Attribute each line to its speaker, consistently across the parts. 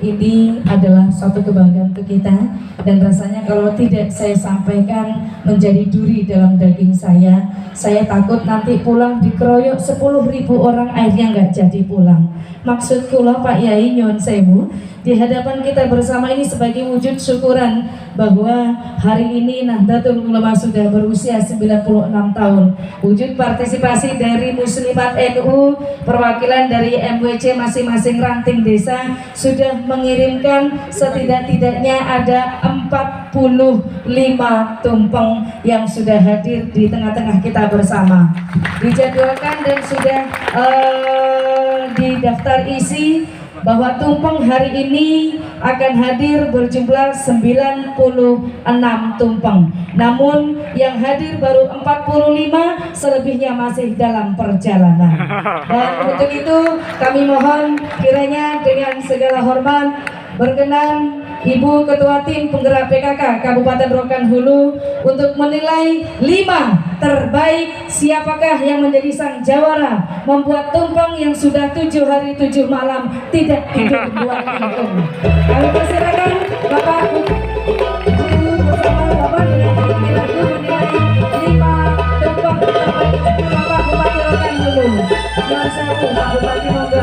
Speaker 1: Ini adalah suatu kebanggaan untuk kita, dan rasanya kalau tidak saya sampaikan menjadi duri dalam daging saya takut nanti pulang dikeroyok 10.000 orang, akhirnya nggak jadi pulang. Maksud kula Pak Yai nyuwun sewu, di hadapan kita bersama ini sebagai wujud syukuran bahwa hari ini Nahdlatul Ulama sudah berusia 96 tahun. Wujud partisipasi dari Muslimat NU, perwakilan dari MWC masing-masing ranting desa sudah mengirimkan setidak-tidaknya ada 45 tumpeng yang sudah hadir di tengah-tengah kita bersama. Dijadwalkan dan sudah didaftar isi bahwa tumpeng hari ini akan hadir berjumlah 96 tumpeng. Namun yang hadir baru 45, selebihnya masih dalam perjalanan. Dan untuk itu kami mohon kiranya dengan segala hormat berkenan Ibu Ketua Tim Penggerak PKK Kabupaten Rokan Hulu untuk menilai 5 terbaik siapakah yang menjadi sang jawara membuat tumpeng yang sudah 7 hari 7 malam tidak tidur buat hitung. Kami persilakan Bapak Ibu bersama Bapak dengan menilai 5 tumpeng terbaik Bapak Bupati Rokan Hulu. Nuwun sewu Pak Bupati, monggo.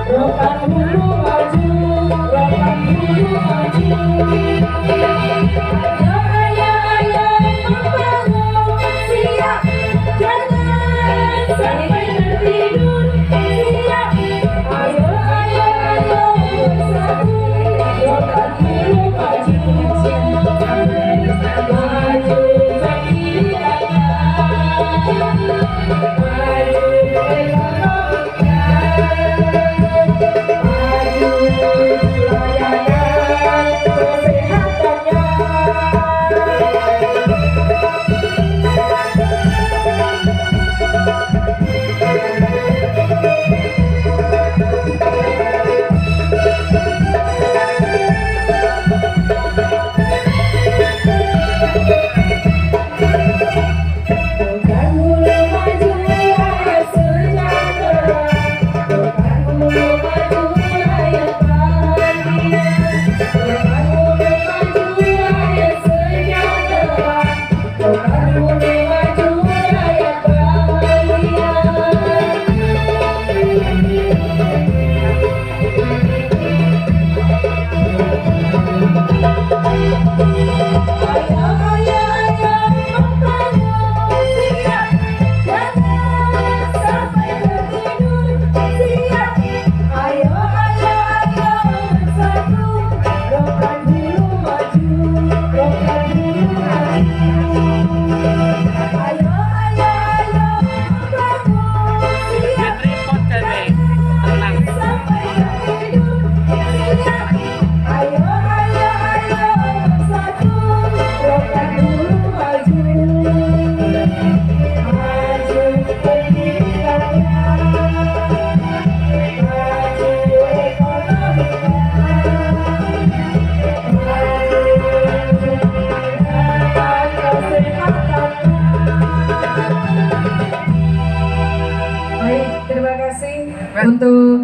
Speaker 2: Rokan Hulu maju.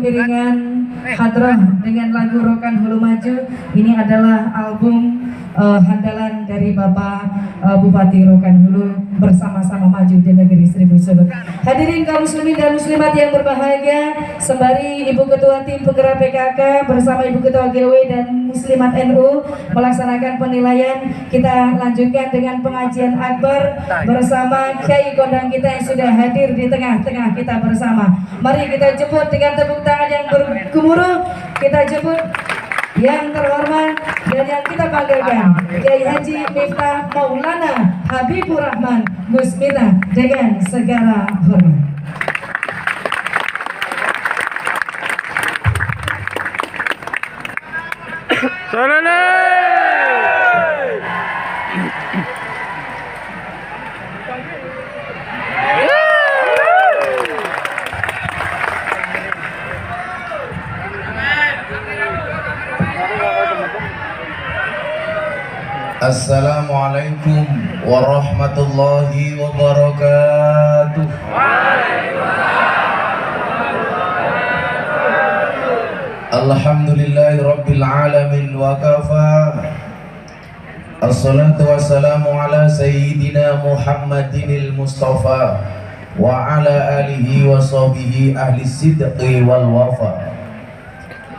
Speaker 1: iringan hadrah dengan lagu Rokan Hulu Maju. Ini adalah album handalan dari Bapak Bupati Rokan Hulu, bersama-sama maju di negeri Seribu Suluk. Hadirin kaum muslimin dan muslimat yang berbahagia, sembari Ibu Ketua Tim Penggerak PKK bersama Ibu Ketua GW dan Muslimat NU melaksanakan penilaian, kita lanjutkan dengan pengajian akbar bersama Kiai Kondang kita yang sudah hadir di tengah-tengah kita bersama. Mari kita jemput dengan tepuk tangan yang bergemuruh, kita jemput yang terhormat dan yang kita banggakan, Kiai Haji Miftah Maulana Habibur Rahman Gus Miftah dengan segala hormat.
Speaker 2: Assalamualaikum warahmatullahi wabarakatuh. Alhamdulillahi rabbil alamin wa kafa. Assalatu wassalamu ala sayyidina Muhammadinil Mustafa wa ala alihi wa sahbihi ahli sidqi wal wafa.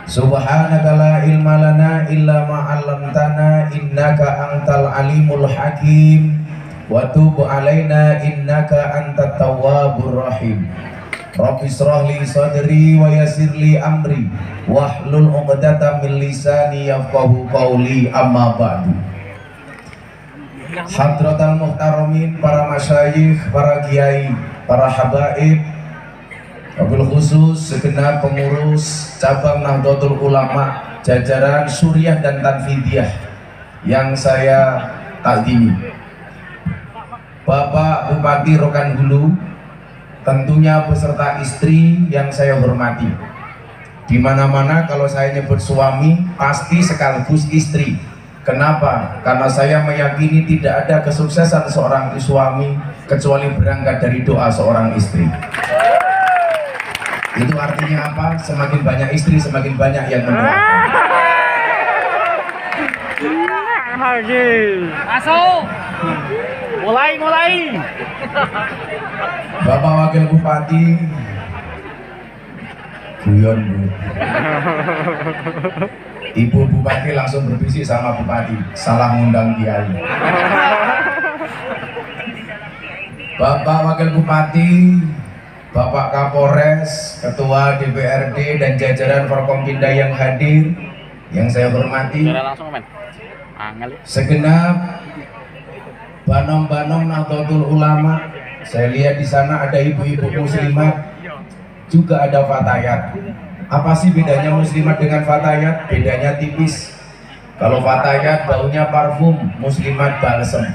Speaker 2: Subhanaka la ilma lana illa ma 'allamtana innaka antal alimul hakim wa tub alaina innaka antat tawwabur rahim. Rabbi shrah li sadri wa yassir li amri wahlul 'uqdatam min lisani yafqahu qawli, amma ba'du. Hadratal muhtaramin, para masyayikh, para kiai, para habaib, wabil khusus segenap pengurus cabang Nahdlatul Ulama jajaran Suriah dan Tanfidiyah yang saya takdimi, Bapak Bupati Rokan Hulu, tentunya beserta istri yang saya hormati. Di mana-mana kalau saya nyebut suami pasti sekaligus istri. Kenapa? Karena saya meyakini tidak ada kesuksesan seorang suami kecuali berangkat dari doa seorang istri. Itu artinya apa? Semakin banyak istri, semakin banyak yang mendoakan.
Speaker 3: Masuk. Mulai.
Speaker 2: Bapak Wakil Bupati, guyon Bu. Ibu Bupati langsung berbisik sama Bupati, salah ngundang kiai. Bapak Wakil Bupati, Bapak Kapolres, Ketua DPRD dan jajaran Forkompinda yang hadir, yang saya hormati, segenap banom-banom Nahdlatul Ulama. Saya lihat di sana ada ibu-ibu muslimat, juga ada fatayat. Apa sih bedanya muslimat dengan fatayat? Bedanya tipis. Kalau fatayat baunya parfum, muslimat balsem.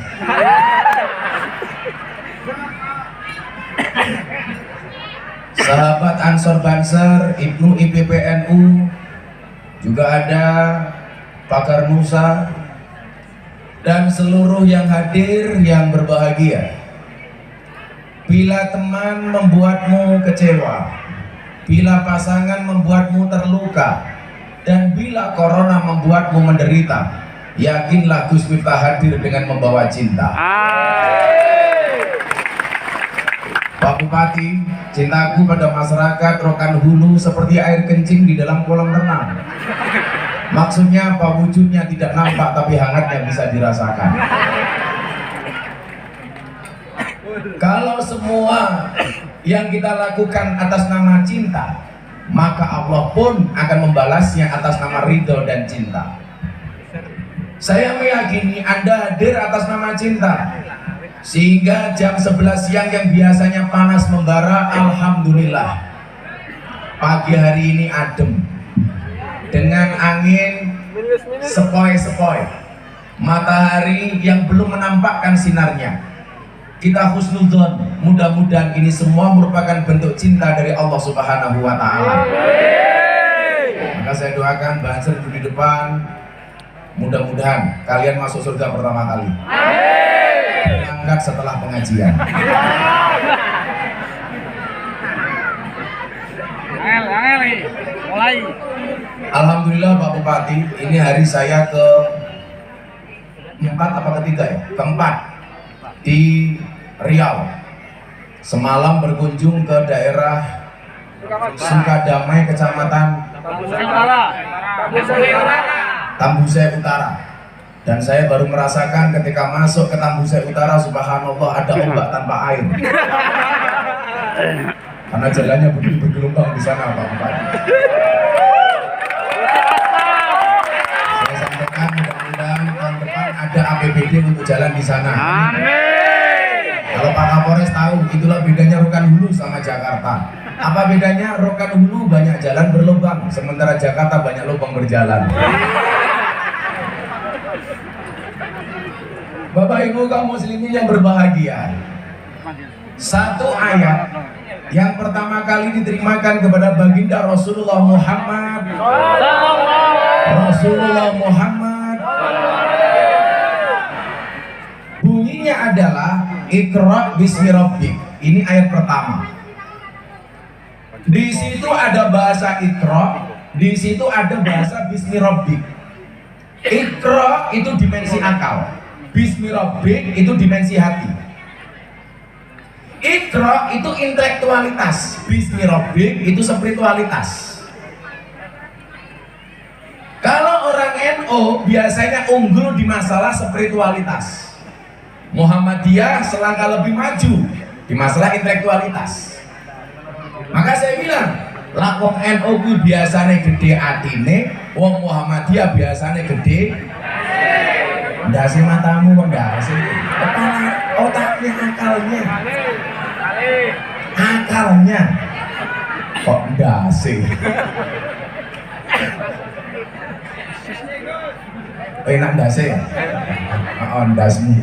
Speaker 2: Sahabat Ansor Banser, Ibnu IPPNU, juga ada Pakar Nusa, dan seluruh yang hadir yang berbahagia. Bila teman membuatmu kecewa, bila pasangan membuatmu terluka, dan bila corona membuatmu menderita, yakinlah Gus Miftah hadir dengan membawa cinta. Pak Bupati, cintaku pada masyarakat Rokan Hulu seperti air kencing di dalam kolam renang. Maksudnya apa? Wujudnya tidak nampak tapi hangatnya bisa dirasakan. Kalau semua yang kita lakukan atas nama cinta, maka Allah pun akan membalasnya atas nama ridho dan cinta. Saya meyakini Anda hadir atas nama cinta, sehingga jam 11 siang yang biasanya panas membara, alhamdulillah pagi hari ini adem dengan angin sepoi-sepoi, matahari yang belum menampakkan sinarnya. Kita husnudzon, mudah-mudahan ini semua merupakan bentuk cinta dari Allah Subhanahu wa Ta'ala. Maka saya doakan Banser di depan, mudah-mudahan kalian masuk surga pertama kali. Berangkat setelah pengajian.
Speaker 3: Angel.
Speaker 2: Alhamdulillah Pak Bupati, ini hari saya keempat apa ketiga ya? Keempat di Riau. Semalam berkunjung ke daerah Sukadamai, Kecamatan Tambusai Utara. Dan saya baru merasakan ketika masuk ke Tambusai Utara, subhanallah, ada ombak tanpa air. Karena jalannya begitu bergelombang di sana Pak Bupati. Saya sampaikan mudah-mudahan tahun depan ada APBD untuk jalan di sana. Amin. Kalau Pak Kapolres tahu, itulah bedanya Rokan Hulu sama Jakarta. Apa bedanya? Rokan Hulu banyak jalan berlubang, sementara Jakarta banyak lubang berjalan. Bapak Ibu kaum muslimin yang berbahagia, satu ayat yang pertama kali diterimakan kepada baginda Rasulullah Muhammad bunyinya adalah Iqra bismi rabbik. Ini ayat pertama. Di situ ada bahasa Iqra, di situ ada bahasa bismi rabbik. Iqra itu dimensi akal, bismi rabbik itu dimensi hati. Iqra itu intelektualitas, bismi rabbik itu spiritualitas. Kalau orang NU biasanya unggul di masalah spiritualitas, Muhammadiyah selangkah lebih maju di masalah intelektualitas. Maka saya bilang, lah wong NU ku biasanya gede atine, wong Muhammadiyah biasanya gede ndase matamu kok ndase. Kepala otaknya akalnya kok ndase. Enak ndase ya? Oh, ndasmu.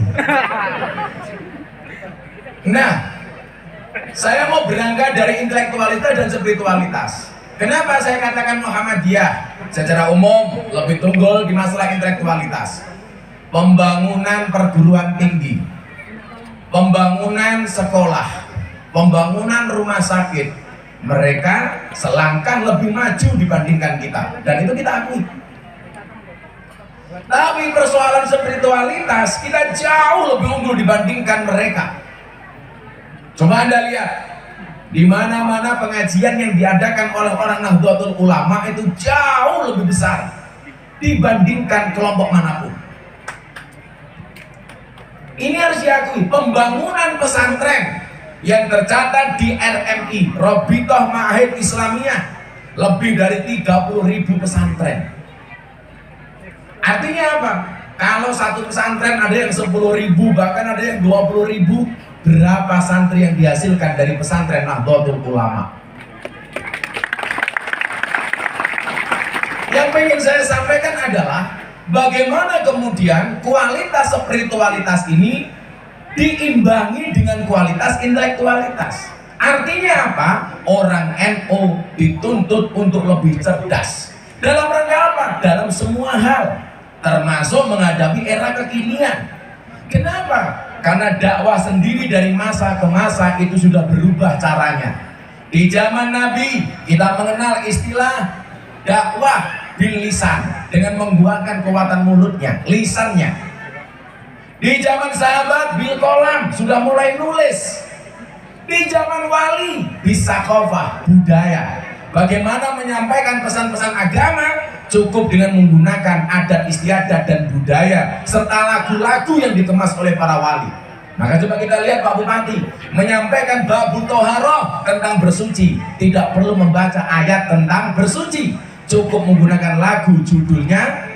Speaker 2: Nah, saya mau berangkat dari intelektualitas dan spiritualitas. Kenapa saya katakan Muhammadiyah secara umum lebih tunggul di masalah intelektualitas? Pembangunan perguruan tinggi, pembangunan sekolah, pembangunan rumah sakit, mereka selangkah lebih maju dibandingkan kita, dan itu kita akui. Tapi persoalan spiritualitas kita jauh lebih unggul dibandingkan mereka. Coba Anda lihat, di mana-mana pengajian yang diadakan oleh orang Nahdlatul Ulama itu jauh lebih besar dibandingkan kelompok manapun. Ini harus diakui. Pembangunan pesantren yang tercatat di RMI, Robitoh Ma'ahid Islamiyah, lebih dari 30.000 pesantren. Artinya apa? Kalau satu pesantren ada yang 10.000, bahkan ada yang 20.000, berapa santri yang dihasilkan dari pesantren Nahdlatul Ulama? Yang ingin saya sampaikan adalah bagaimana kemudian kualitas spiritualitas ini diimbangi dengan kualitas intelektualitas. Artinya apa? Orang NU dituntut untuk lebih cerdas. Dalam rangka apa? Dalam semua hal, termasuk menghadapi era kekinian. Kenapa? Karena dakwah sendiri dari masa ke masa itu sudah berubah caranya. Di zaman Nabi kita mengenal istilah dakwah bil lisan, dengan menggunakan kekuatan mulutnya, lisannya. Di zaman sahabat bil kolam, sudah mulai nulis. Di zaman wali bisa kofah, budaya. Bagaimana menyampaikan pesan-pesan agama cukup dengan menggunakan adat istiadat dan budaya serta lagu-lagu yang dikemas oleh para wali. Maka coba kita lihat Pak Bupati menyampaikan babu toharoh tentang bersuci, tidak perlu membaca ayat tentang bersuci, cukup menggunakan lagu, judulnya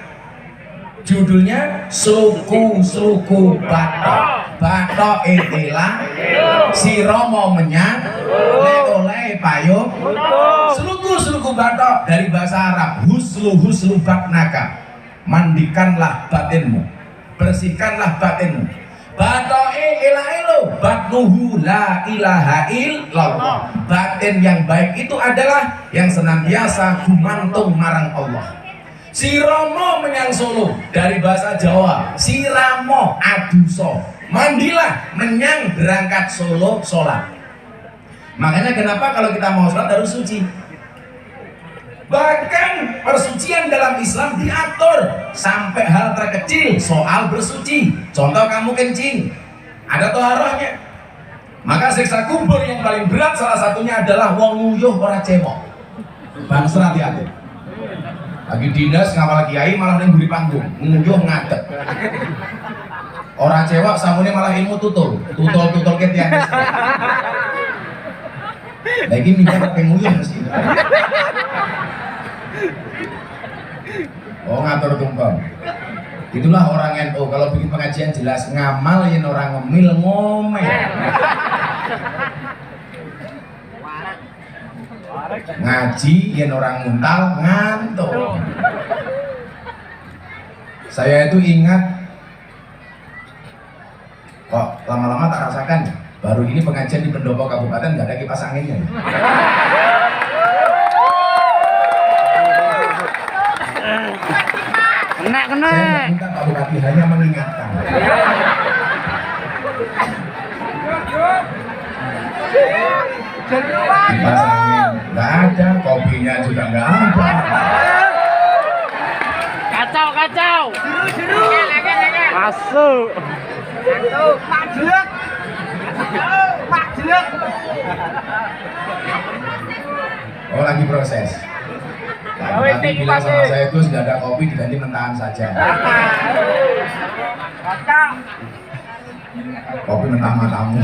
Speaker 2: suku batok etilah si romo menyang oleh payung seluku batok. Dari bahasa Arab huslu batnaka, mandikanlah batinmu, bersihkanlah batinmu. Batoe ilailu batnuhu la ilaha illallah. Batin yang baik itu adalah yang senantiasa gumantung marang Allah. Si Romo menyang Solo, dari bahasa Jawa si Ramo aduso, mandilah menyang berangkat Solo sholat. Makanya kenapa kalau kita mau sholat harus suci. Bahkan persucian dalam Islam diatur sampai hal terkecil soal bersuci. Contoh kamu kencing, ada toharohnya. Maka siksa kubur yang paling berat salah satunya adalah wong nguyuh ora cemok. Bangsa hati-hati. Lagi dinas ngawal kiai malah ning mburi panggung, nguyuh ngadeg. Orang cewek sangune malah ilmu tutul ke tiang listrik. Lagi mikir pakai nguyuh mesti. Oh ngatur tumpeng. Itulah orang NU kalau bikin pengajian jelas, ngamal yen orang ngemil ngomel. Ngaji yen orang nguntal ngantuk. Saya itu ingat kok lama-lama tak rasakan baru ini pengajian di pendopo kabupaten nggak ada kipas anginnya.
Speaker 3: Kena.
Speaker 2: Saya minta Pak Bupati hanya mengingatkan. Kipas angin nggak ada, kopinya juga nggak ada.
Speaker 3: Kacau. Masuk. Pak Jelek.
Speaker 2: Oh lagi proses. Tadi bilang sama saya itu sudah ada kopi diganti mentahan saja. Kopi mentah matamu.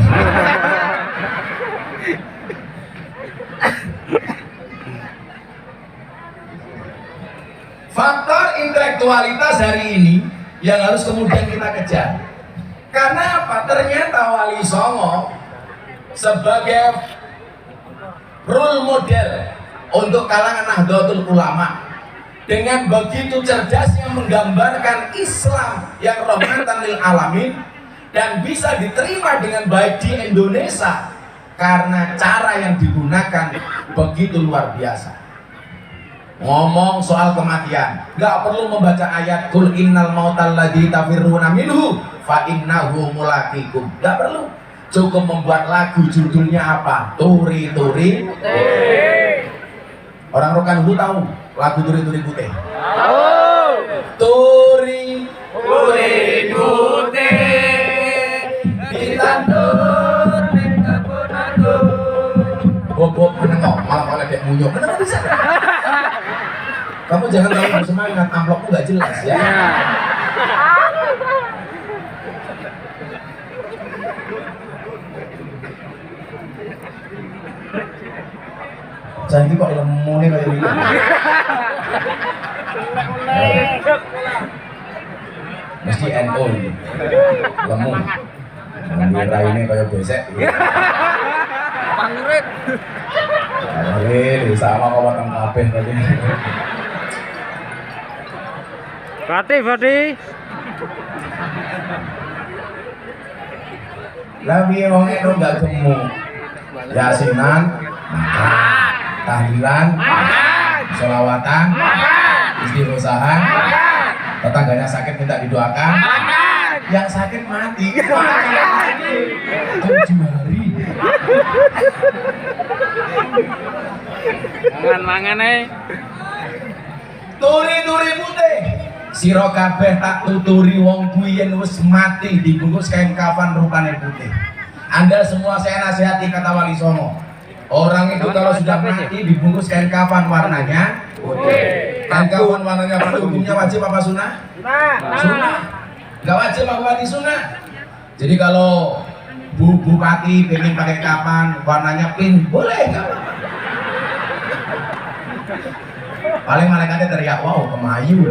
Speaker 2: Faktor intelektualitas hari ini yang harus kemudian kita kejar. Karena apa? Ternyata Wali Songo sebagai role model untuk kalangan Nahdlatul Ulama dengan begitu cerdasnya menggambarkan Islam yang rahmatan lil alamin dan bisa diterima dengan baik di Indonesia karena cara yang digunakan begitu luar biasa. Ngomong soal kematian, nggak perlu membaca ayat kul innal mautal ladzi tafirruna minhu fa innahu mulaqikum. Nggak perlu, cukup membuat lagu judulnya apa? Turi Turi Putih. Orang Rokan Hulu tahu lagu Turi Turi Putih? Tahu. Turi Turi Putih ditandur ning kebun aku. Bobok menengok malah oleh dek munyuk. Kenapa bisa? Kamu jangan terlalu bersemangat, amplopmu nggak jelas ya. Jadi kok lemu nih kayak gini. Mesti NO ini. Lemu. Ngira ini kayak besek.
Speaker 3: Pangrit.
Speaker 2: Ini sama kok potong kabeh tadi.
Speaker 3: Fatih.
Speaker 2: Lah piye wong itu enggak gemuk. Yasinan, makan. Tahlilan, sholawatan, istighosahan, tetangganya sakit minta didoakan, yang sakit mati. 7 hari.
Speaker 3: Mangan
Speaker 2: Turi putih. Sira kabeh tak tuturi wong kuwi yen wis mati dibungkus kain kafan rupane putih. Anda semua saya nasihati kata Wali Songo. Orang itu kalau sudah mati dibungkus kain kafan warnanya putih. Kain kafan warnanya putih hukumnya wajib apa sunnah? Sunnah. Enggak wajib apa wajib sunnah. Jadi kalau bupati pengen pakai kafan warnanya pink boleh enggak? Paling malaikatnya teriak wow kemayu.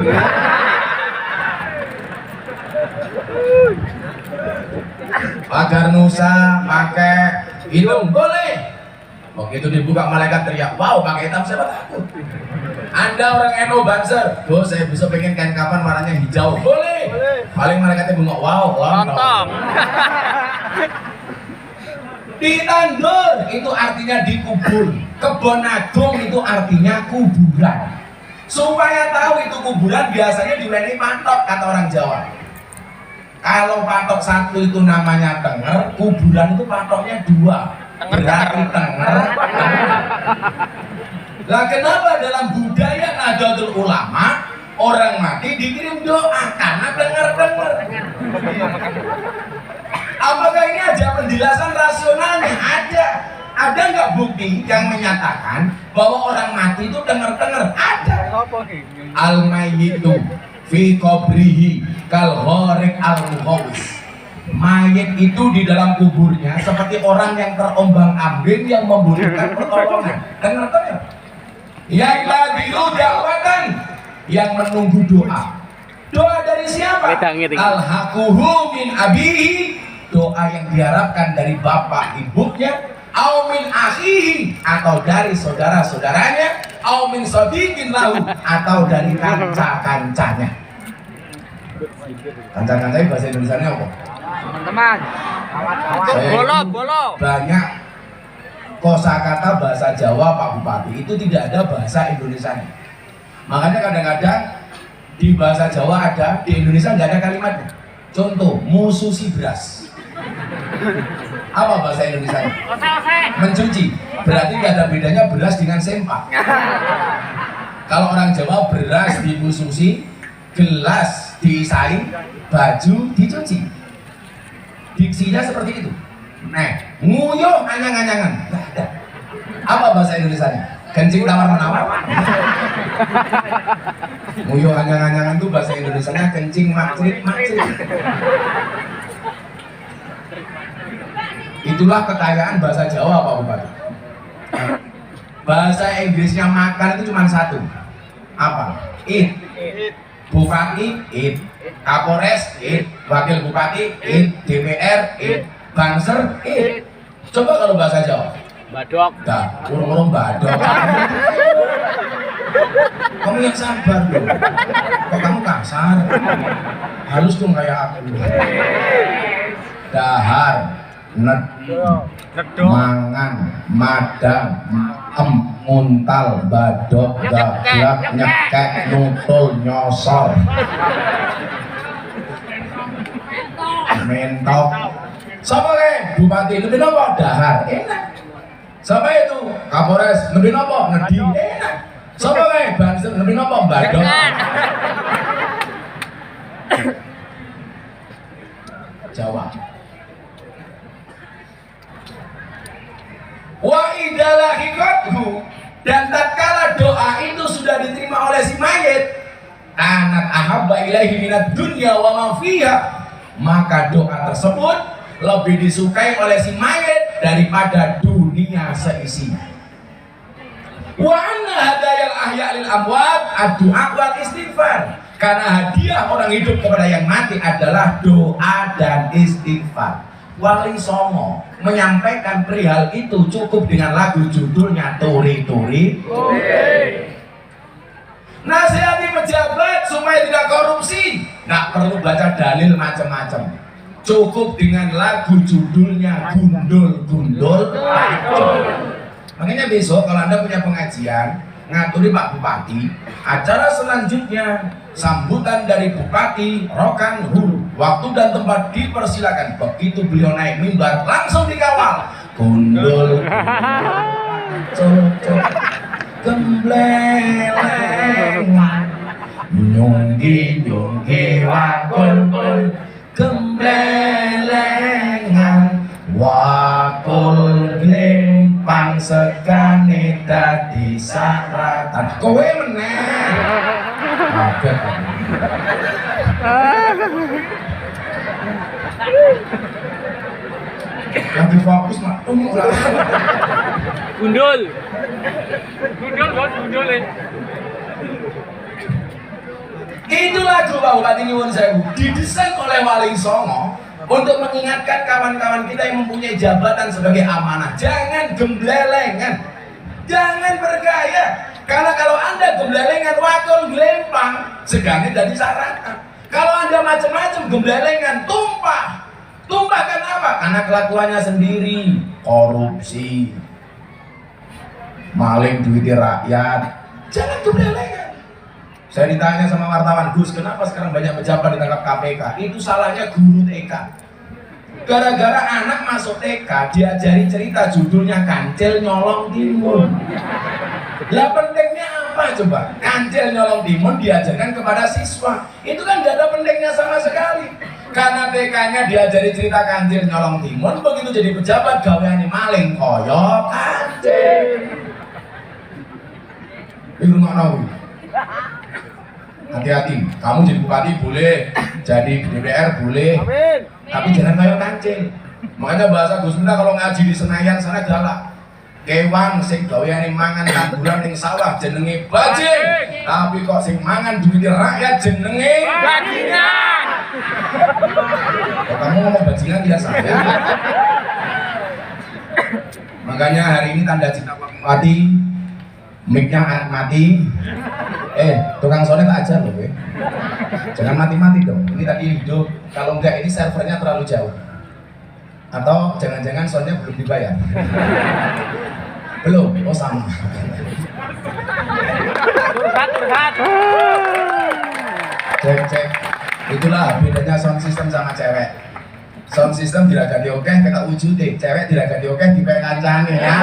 Speaker 2: Agar Nusa pakai hidung boleh. Begitu dibuka malaikat teriak wow pakai hitam siapa takut. Anda orang NU Banser, saya bisa pengen kain kapan warnanya hijau boleh. Paling malaikatnya bengok wow lontong. Ditandur itu artinya dikubur. Kebon agung itu artinya kuburan. Supaya tahu itu kuburan biasanya diweni patok kata orang Jawa. Kalau patok satu itu namanya tenger, kuburan itu patoknya 2. Berarti tenger. Lah kenapa dalam budaya Nahdlatul Ulama orang mati dikirim doa? Karena dengar-dengar. Apakah ini ada penjelasan rasionalnya? Ada. Ada nggak bukti yang menyatakan bahwa orang mati itu dengar-dengar? Ada. Al-mayyitu fi qabrihi kal gharik al-mughawis. Mayit itu di dalam kuburnya seperti orang yang terombang-ambing yang membutuhkan pertolongan. Dengar-dengar. Yang labiru dakwatan, yang menunggu doa. Doa dari siapa? Al-haquhu min abihi, doa yang diharapkan dari bapak ibunya, au min akhihi, atau dari saudara-saudaranya, au min sadiqin lahu, atau dari kanca-kancanya. Kanca-kancanya bahasa Indonesianya apa?
Speaker 3: Teman-teman. Bolo.
Speaker 2: Banyak kosakata bahasa Jawa Pak Bupati itu tidak ada bahasa Indonesianya. Makanya kadang-kadang di bahasa Jawa ada, di Indonesia nggak ada kalimatnya. Contoh, mususi beras. Apa bahasa Indonesianya? Mencuci. Berarti nggak ada bedanya beras dengan sempak. Kalau orang Jawa beras dimususi, gelas diisai, baju dicuci. Diksinya seperti itu. Nah, nguyuh anyang-anyangan. Nggak ada. Apa bahasa Indonesianya? Kencing tawar-menawar. Nguyuh anyang-anyangan itu bahasa Indonesianya kencing makcrit-makcrit. Itulah kekayaan bahasa Jawa Pak Bupati. Bahasa Inggrisnya makan itu cuma satu. Apa? Eat. Bupati eat, Kapolres eat, Wakil Bupati eat, DPR eat, Banser eat. Coba kalau bahasa Jawa.
Speaker 3: Badok.
Speaker 2: Dah, urung-urung badok. Kamu yang sabar loh. Kok kamu kasar? Halus dong kayak aku. Dahar, mangan, madang, muntal, badok, gablak, nyekek, nutul, nyosor, mentok. Siapa ke? Bupati lebih nopo? Dahar, enak. Siapa itu? Kapolres lebih nopo? Ngedi, enak. Siapa ke? Banser lebih nopo? Badok. Jawa. Wa idalahikathu, dan tatkala doa itu sudah diterima oleh si mayit, anat ahabba ilaihi minad dunya wa ma fiha, maka doa tersebut lebih disukai oleh si mayit daripada dunia seisinya. Wa anna hadayal ahya lil amwat ad-du'a wal istighfar, karena hadiah orang hidup kepada yang mati adalah doa dan istighfar. Wali Songo menyampaikan perihal itu cukup dengan lagu judulnya Turi Turi. Nasihati pejabat supaya tidak korupsi, nggak perlu baca dalil macam-macam. Cukup dengan lagu judulnya Gundul Gundul. Makanya besok kalau Anda punya pengajian, ngaturi Pak Bupati, acara selanjutnya sambutan dari Bupati Rokan Hulu. Waktu dan tempat dipersilakan. Begitu beliau naik mimbar langsung dikawal. Gundul, cocok, gemblelengan, nyunggi nyunggi wakul kul, gemblelengan, wakul glimpang sekane dadi saratan. Kowe meneh. Kaget. Lagi fokus mak.
Speaker 3: Gundul bos, gundul ya.
Speaker 2: Itu lagu Pak Bupati Nyuwun Sewu didesain oleh Wali Songo untuk mengingatkan kawan-kawan kita yang mempunyai jabatan sebagai amanah. Jangan gemblelengan, jangan bergaya. Karena kalau Anda gemblelengan, wakul gelempang, segane jadi saratan. Kalau Anda macam-macam gemblelengan, tumpah. Tumpah kenapa? Karena kelakuannya sendiri, korupsi, maling duit rakyat. Jangan gemblelengan. Saya ditanya sama wartawan, Gus, kenapa sekarang banyak pejabat ditangkap KPK? Itu salahnya guru TK. Gara-gara anak masuk TK diajari cerita judulnya Kancil Nyolong Timun. Lah pentingnya apa coba? Kancil nyolong timun diajarkan kepada siswa. Itu kan gak ada pentingnya sama sekali. Karena TK-nya diajari cerita kancil nyolong timun, begitu jadi pejabat gaweane maling koyo kancil. Bingung ngono. Hati-hati, kamu jadi bupati boleh, jadi DPR boleh, tapi jangan kayak kancil. Makanya bahasa Gus Miftah kalau ngaji di Senayan sana galak. Kewan sing gaweane mangan tanduran ning sawah jenenge bajing, tapi kok sing mangan duit rakyat jenenge
Speaker 3: Bajingan.
Speaker 2: Oh, kamu ngomong bajingan tidak saya. Makanya hari ini tanda cinta Pak Bupati, mic-nya mati. Tukang sonet aja loh, jangan mati-mati dong. Ini tadi hidup, kalau enggak ini servernya terlalu jauh. Atau jangan-jangan soundnya belum dibayar. Belum, oh sama.
Speaker 3: Curhat.
Speaker 2: Cek. Itulah bedanya sound system sama cewek. Sound system diragani oke, kita wujudin. Cewek diragani oke, dipakai kancane ya.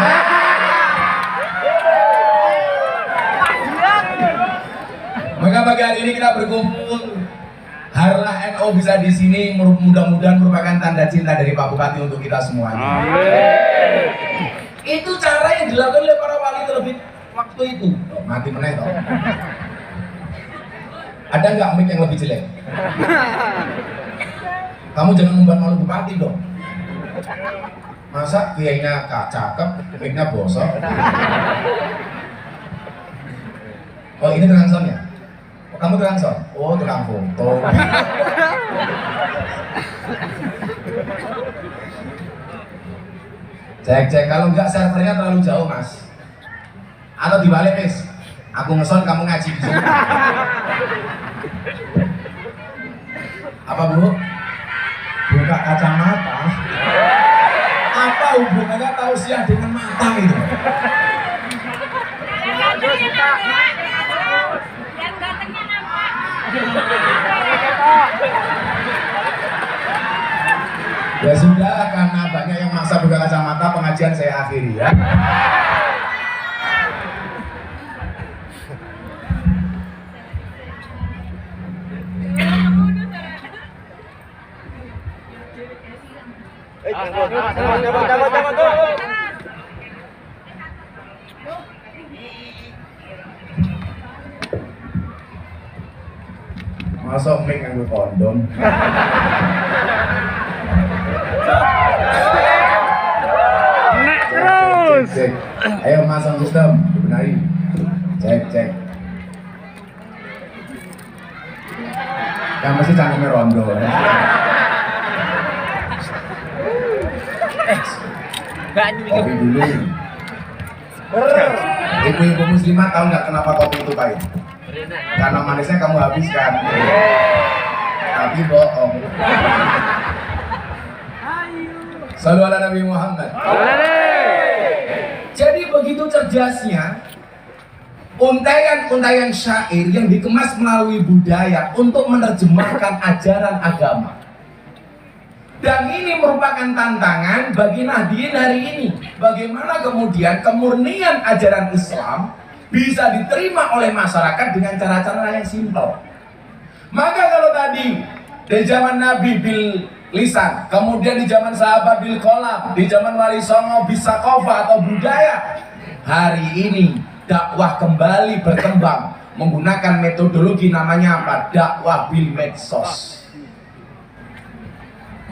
Speaker 2: Maka pagi hari ini kita berkumpul. Harlah NU bisa di sini, mudah-mudahan merupakan tanda cinta dari Pak Bupati untuk kita semuanya. Amin. Itu cara yang dilakukan oleh para wali terlebih waktu itu. Mati meneh toh. Ada nggak mic yang lebih jelek? Kamu jangan membuat malu Bupati dong. Masa kiainya cakep, mic-nya bosok. Oh ini tukang sound ya? Oh, kamu tukang sound? Oh tukang foto. Cek, kalau enggak servernya terlalu jauh mas. Atau dibalik Miss, aku ngeson kamu ngaji di sini. Apa Bu? Buka kacamata. Apa hubungannya tausiah dengan mata itu? Ya sudah, karena banyak yang maksa buka kacamata, pengajian saya akhiri ya. Masuk mic nganggo kondom. Cek. Ayo masang sistem, dibenahi. Cek. Yang mesti cangkemnya rondo. Kopi dulu. Ibu-ibu muslimah tahu nggak kenapa kopi itu pahit? Karena manisnya kamu habiskan. Tapi bohong. Shallu ala Nabi Muhammad. Jadi begitu cerdasnya untaian-untaian syair yang dikemas melalui budaya untuk menerjemahkan ajaran agama. Dan ini merupakan tantangan bagi Nahdien hari ini. Bagaimana kemudian kemurnian ajaran Islam bisa diterima oleh masyarakat dengan cara-cara yang simpel. Maka kalau tadi di zaman Nabi bil lisan, kemudian di zaman sahabat bil qalam, di zaman Wali Songo bisa kofa atau budaya, hari ini dakwah kembali berkembang menggunakan metodologi namanya apa? Dakwah bil medsos.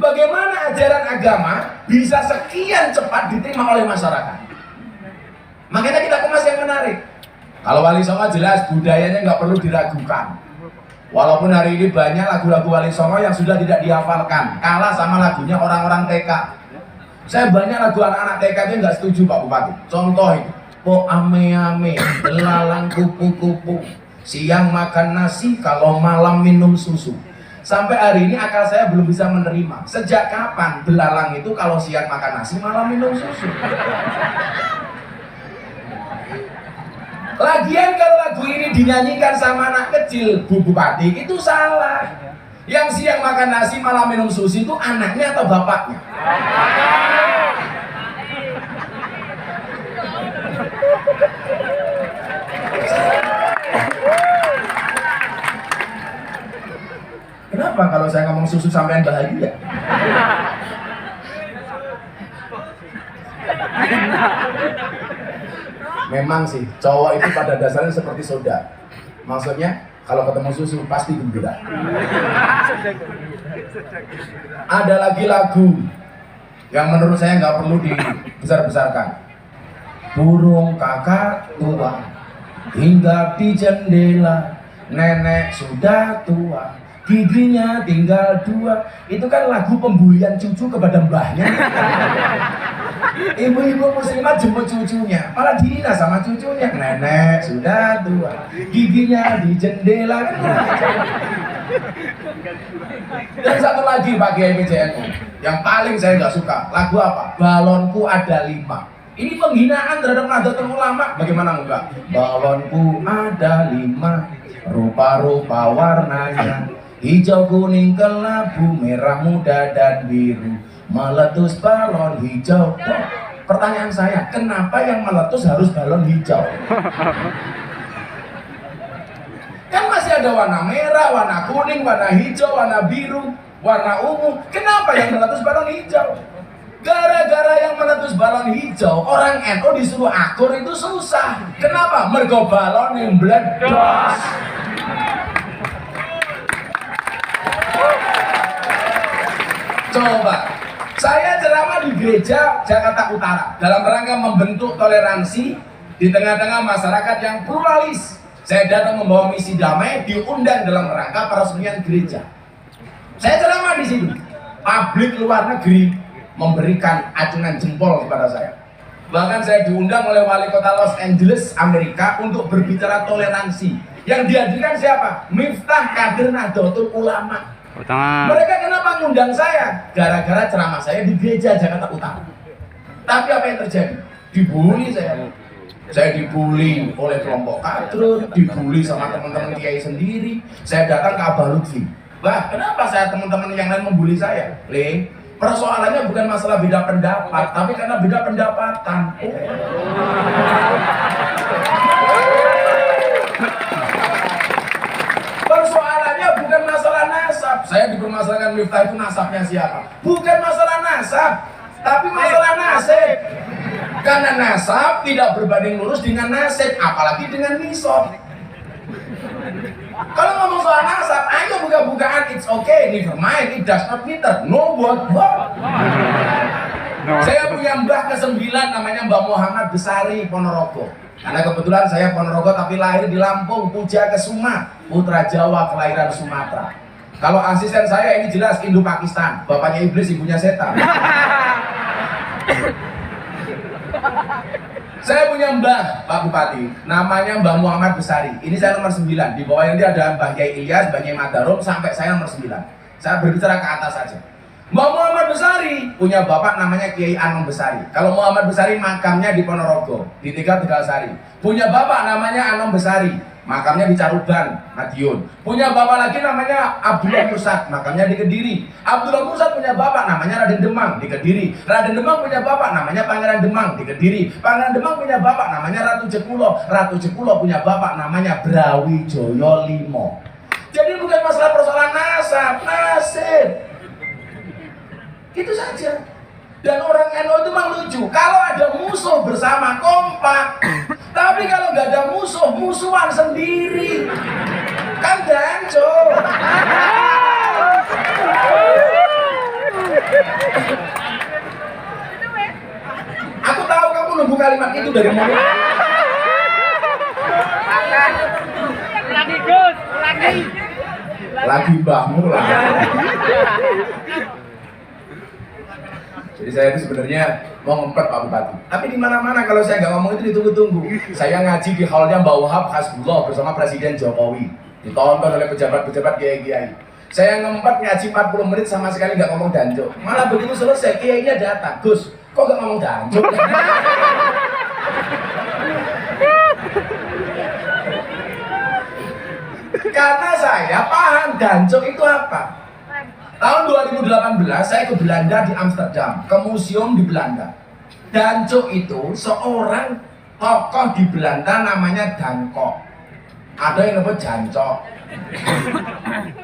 Speaker 2: Bagaimana ajaran agama bisa sekian cepat diterima oleh masyarakat? Makanya kita kemas yang menarik. Kalau Wali Songo jelas budayanya nggak perlu diragukan. Walaupun hari ini banyak lagu-lagu Wali Songo yang sudah tidak dihafalkan, kalah sama lagunya orang-orang TK. Saya banyak lagu anak-anak TK itu nggak setuju Pak Bupati. Contoh itu, po ame-ame, belalang kupu-kupu, siang makan nasi, kalau malam minum susu. Sampai hari ini akal saya belum bisa menerima. Sejak kapan belalang itu kalau siang makan nasi, malam minum susu? Lagian kalau lagu ini dinyanyikan sama anak kecil, Bu Bupati, itu salah. Yang siang makan nasi, malam minum susu itu anaknya atau bapaknya? Kenapa kalau saya ngomong susu sampean bahagia? Memang sih, cowok itu pada dasarnya seperti soda. Maksudnya, kalau ketemu susu pasti gembira. Ada lagi lagu yang menurut saya nggak perlu dibesar-besarkan. Burung kakak tua hinggap di jendela, nenek sudah tua, giginya tinggal 2. Itu kan lagu pembulian cucu kepada mbahnya. Ibu-ibu muslimat jemput cucunya, malah dihina sama cucunya. Nenek sudah tua, giginya di jendela. Dan satu lagi Pak Kiai PJNU yang paling saya nggak suka, lagu apa? Balonku ada 5. Ini penghinaan terhadap Nahdlatul Ulama. Bagaimana enggak? Balonku ada 5, rupa-rupa warnanya, hijau, kuning, kelabu, merah muda dan biru, meletus balon hijau. Pertanyaan saya, kenapa yang meletus harus balon hijau? Kan masih ada warna merah, warna kuning, warna hijau, warna biru, warna ungu. Kenapa yang meletus balon hijau? Gara-gara yang meletus balon hijau, orang NU disuruh akur itu susah. Kenapa? Mergo balon yang meledos. Coba, saya ceramah di gereja Jakarta Utara dalam rangka membentuk toleransi di tengah-tengah masyarakat yang pluralis. Saya datang membawa misi damai, diundang dalam rangka peresmian gereja. Saya ceramah di situ. Publik luar negeri memberikan acungan jempol kepada saya. Bahkan saya diundang oleh wali kota Los Angeles, Amerika untuk berbicara toleransi. Yang dihadirkan siapa? Miftah kader Nahdlatul Ulama. Mereka kenapa ngundang saya? Gara-gara ceramah saya di gereja Jakarta Utara. Tapi apa yang terjadi? Dibully saya. Saya dibully oleh kelompok kadrun, dibully sama teman-teman kiai sendiri. Saya datang ke Abah Lutfi. Bah, kenapa saya teman-teman yang lain membuli saya? Persoalannya bukan masalah beda pendapat, tapi karena beda pendapatan. Persoalannya bukan masalah nasab. Saya dipermasalahkan Miftah itu nasabnya siapa? Bukan masalah nasab, tapi masalah nasib. Karena nasab tidak berbanding lurus dengan nasib, apalagi dengan nisab. Kalau ngomong soal nasab, ayo buka-bukaan, it's okay, never mind, it does not matter, no what. Saya punya mbah ke-9 namanya Mbah Muhammad Besari Ponorogo. Karena kebetulan saya Ponorogo tapi lahir di Lampung, Puja Kesuma, putra Jawa kelahiran Sumatera. Kalau asisten saya ini jelas Indo-Pakistan, bapaknya iblis, ibunya setan. Saya punya mbah, Pak Bupati, namanya Mbah Muhammad Besari. Ini saya nomor 9, di bawah ini ada Mbah Kiai Ilyas, Mbah Kiai Madarum, sampai saya nomor 9. Saya berbicara ke atas saja. Mbah Muhammad Besari punya bapak namanya Kiai Anom Besari. Kalau Muhammad Besari makamnya di Ponorogo, di Tegalsari. Punya bapak namanya Anom Besari, makamnya di Caruban, Madiun. Punya bapak lagi namanya Abdullah Mursad, makamnya di Kediri. Abdullah Mursad punya bapak namanya Raden Demang di Kediri. Raden Demang punya bapak namanya Pangeran Demang di Kediri. Pangeran Demang punya bapak namanya Ratu Jekulo. Ratu Jekulo punya bapak namanya Brawijaya Limo. Jadi bukan masalah persoalan nasib. Itu saja. Dan orang NU itu memang lucu. Kalau ada musuh bersama kompak. Tapi kalau nggak ada musuh, musuhan sendiri. Kan danco. Aku tahu kamu nunggu kalimat itu dari mulut.
Speaker 3: Lagi Gus,
Speaker 2: Lagi mbahmu lah. Jadi saya itu sebenarnya mau ngempet Pak Bupati. Tapi di mana-mana kalau saya nggak ngomong itu ditunggu-tunggu. Saya ngaji di hallnya Mbak Wahab Hasbullah bersama Presiden Jokowi. Ditonton oleh pejabat-pejabat kiai-kiai. Saya ngempet ngaji 40 menit sama sekali nggak ngomong danjo. Malah begitu selesai kiainya datang. Gus, kok nggak ngomong danjo? Karena saya paham danjo itu apa. Tahun 2018 saya ke Belanda di Amsterdam, ke museum di Belanda. Danco itu seorang tokoh di Belanda namanya Danko. Ada yang nyebut Jancok.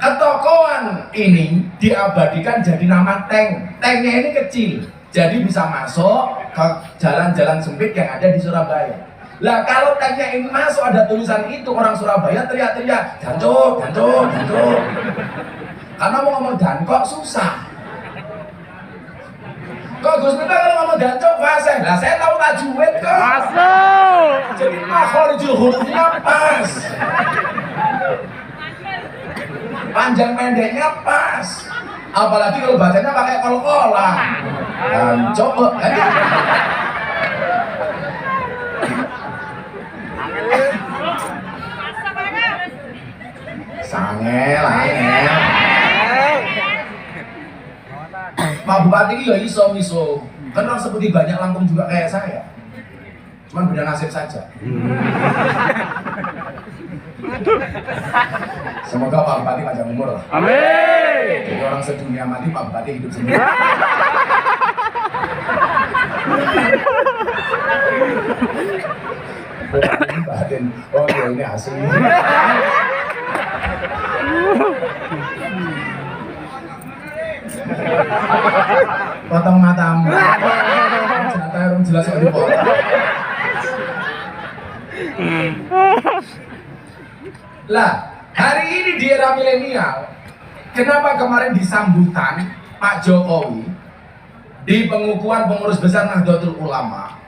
Speaker 2: Ketokohan ulang ini diabadikan jadi nama tank. Tanknya ini kecil, jadi bisa masuk ke jalan-jalan sempit yang ada di Surabaya. Lah kalau tanknya ini masuk ada tulisan itu, orang Surabaya teriak-teriak, jancuk, jancuk, jancuk. Karena mau ngomong jancok susah. Kok Gus Miftah kalau ngomong jancuk fasih? Lah saya tahu tajwid kok.
Speaker 3: Masuk.
Speaker 2: Jadi makhorijul hurufnya pas. Panjang pendeknya pas. Apalagi kalau bacanya pakai kol-kolan. Jancuk. Sangel, angel. Pak Bupati ini ya iso. Kan orang seperti banyak Lampung juga kayak saya. Cuman beda nasib saja. Semoga Pak Bupati panjang umur lah.
Speaker 3: Amin.
Speaker 2: Jadi orang sedunia mati, Pak Bupati hidup sendiri. Batin, oh ya ini asli. Potong matamu. Ternyata orang jelas kok dipotong. Lah, hari ini di era milenial, kenapa kemarin di sambutan Pak Jokowi di pengukuhan pengurus besar Nahdlatul Ulama,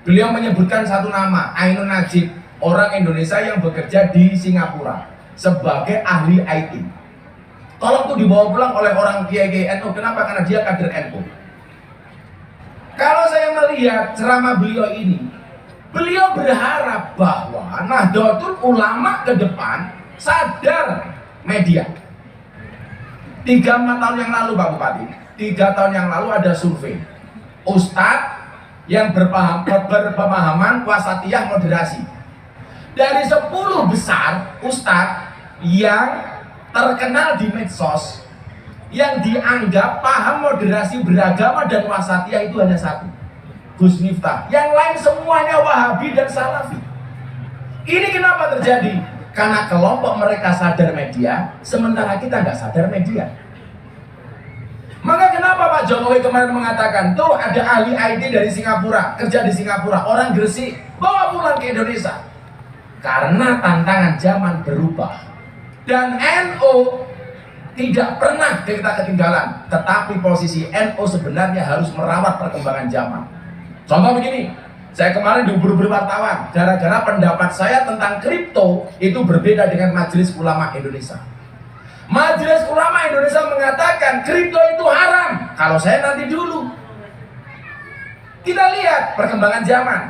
Speaker 2: beliau menyebutkan satu nama, Ainun Najib, orang Indonesia yang bekerja di Singapura sebagai ahli IT. Tolong tuh dibawa pulang oleh orang kiai NU. Kenapa? Karena dia kader NU. Kalau saya melihat ceramah beliau ini, beliau berharap bahwa Nahdlatul Ulama ke depan sadar media. 3-4 tahun yang lalu Pak Bupati, 3 tahun yang lalu ada survei Ustadz yang berpemahaman wasatiyah moderasi. Dari 10 besar Ustadz yang terkenal di medsos yang dianggap paham moderasi beragama dan wasatiyah itu hanya 1, Gus Miftah. Yang lain semuanya Wahabi dan Salafi. Ini kenapa terjadi? Karena kelompok mereka sadar media, sementara kita nggak sadar media. Maka kenapa Pak Jokowi kemarin mengatakan, tuh ada ahli IT dari Singapura, kerja di Singapura, orang Gresik, bawa pulang ke Indonesia. Karena tantangan zaman berubah. Dan NU tidak pernah kita ketinggalan, tetapi posisi NU sebenarnya harus merawat perkembangan zaman. Contoh begini, saya kemarin dihubungi wartawan, gara-gara pendapat saya tentang kripto itu berbeda dengan Majelis Ulama Indonesia. Majelis Ulama Indonesia mengatakan kripto itu haram. Kalau saya nanti dulu. Kita lihat perkembangan zaman.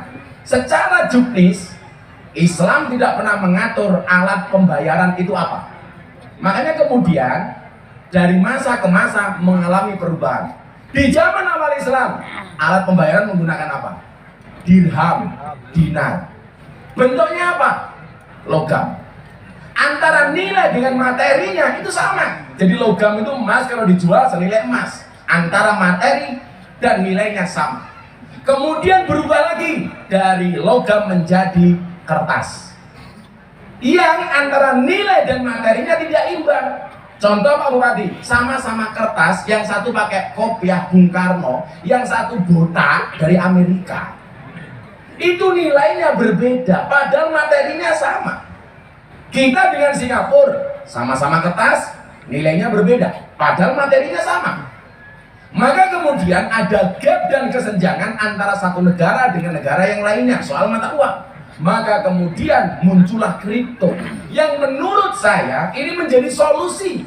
Speaker 2: Secara juknis, Islam tidak pernah mengatur alat pembayaran itu apa. Makanya kemudian dari masa ke masa mengalami perubahan. Di zaman awal Islam, alat pembayaran menggunakan apa? Dirham, dinar. Bentuknya apa? Logam. Antara nilai dengan materinya itu sama. Jadi logam itu emas, kalau dijual senilai emas. Antara materi dan nilainya sama. Kemudian berubah lagi dari logam menjadi kertas yang antara nilai dan materinya tidak imbang. Contoh Pak Bupati, sama-sama kertas, yang satu pakai kopiah Bung Karno, yang satu botak dari Amerika. Itu nilainya berbeda, padahal materinya sama. Kita dengan Singapura, sama-sama kertas, nilainya berbeda, padahal materinya sama. Maka kemudian ada gap dan kesenjangan antara satu negara dengan negara yang lainnya soal mata uang. Maka kemudian muncullah kripto yang menurut saya ini menjadi solusi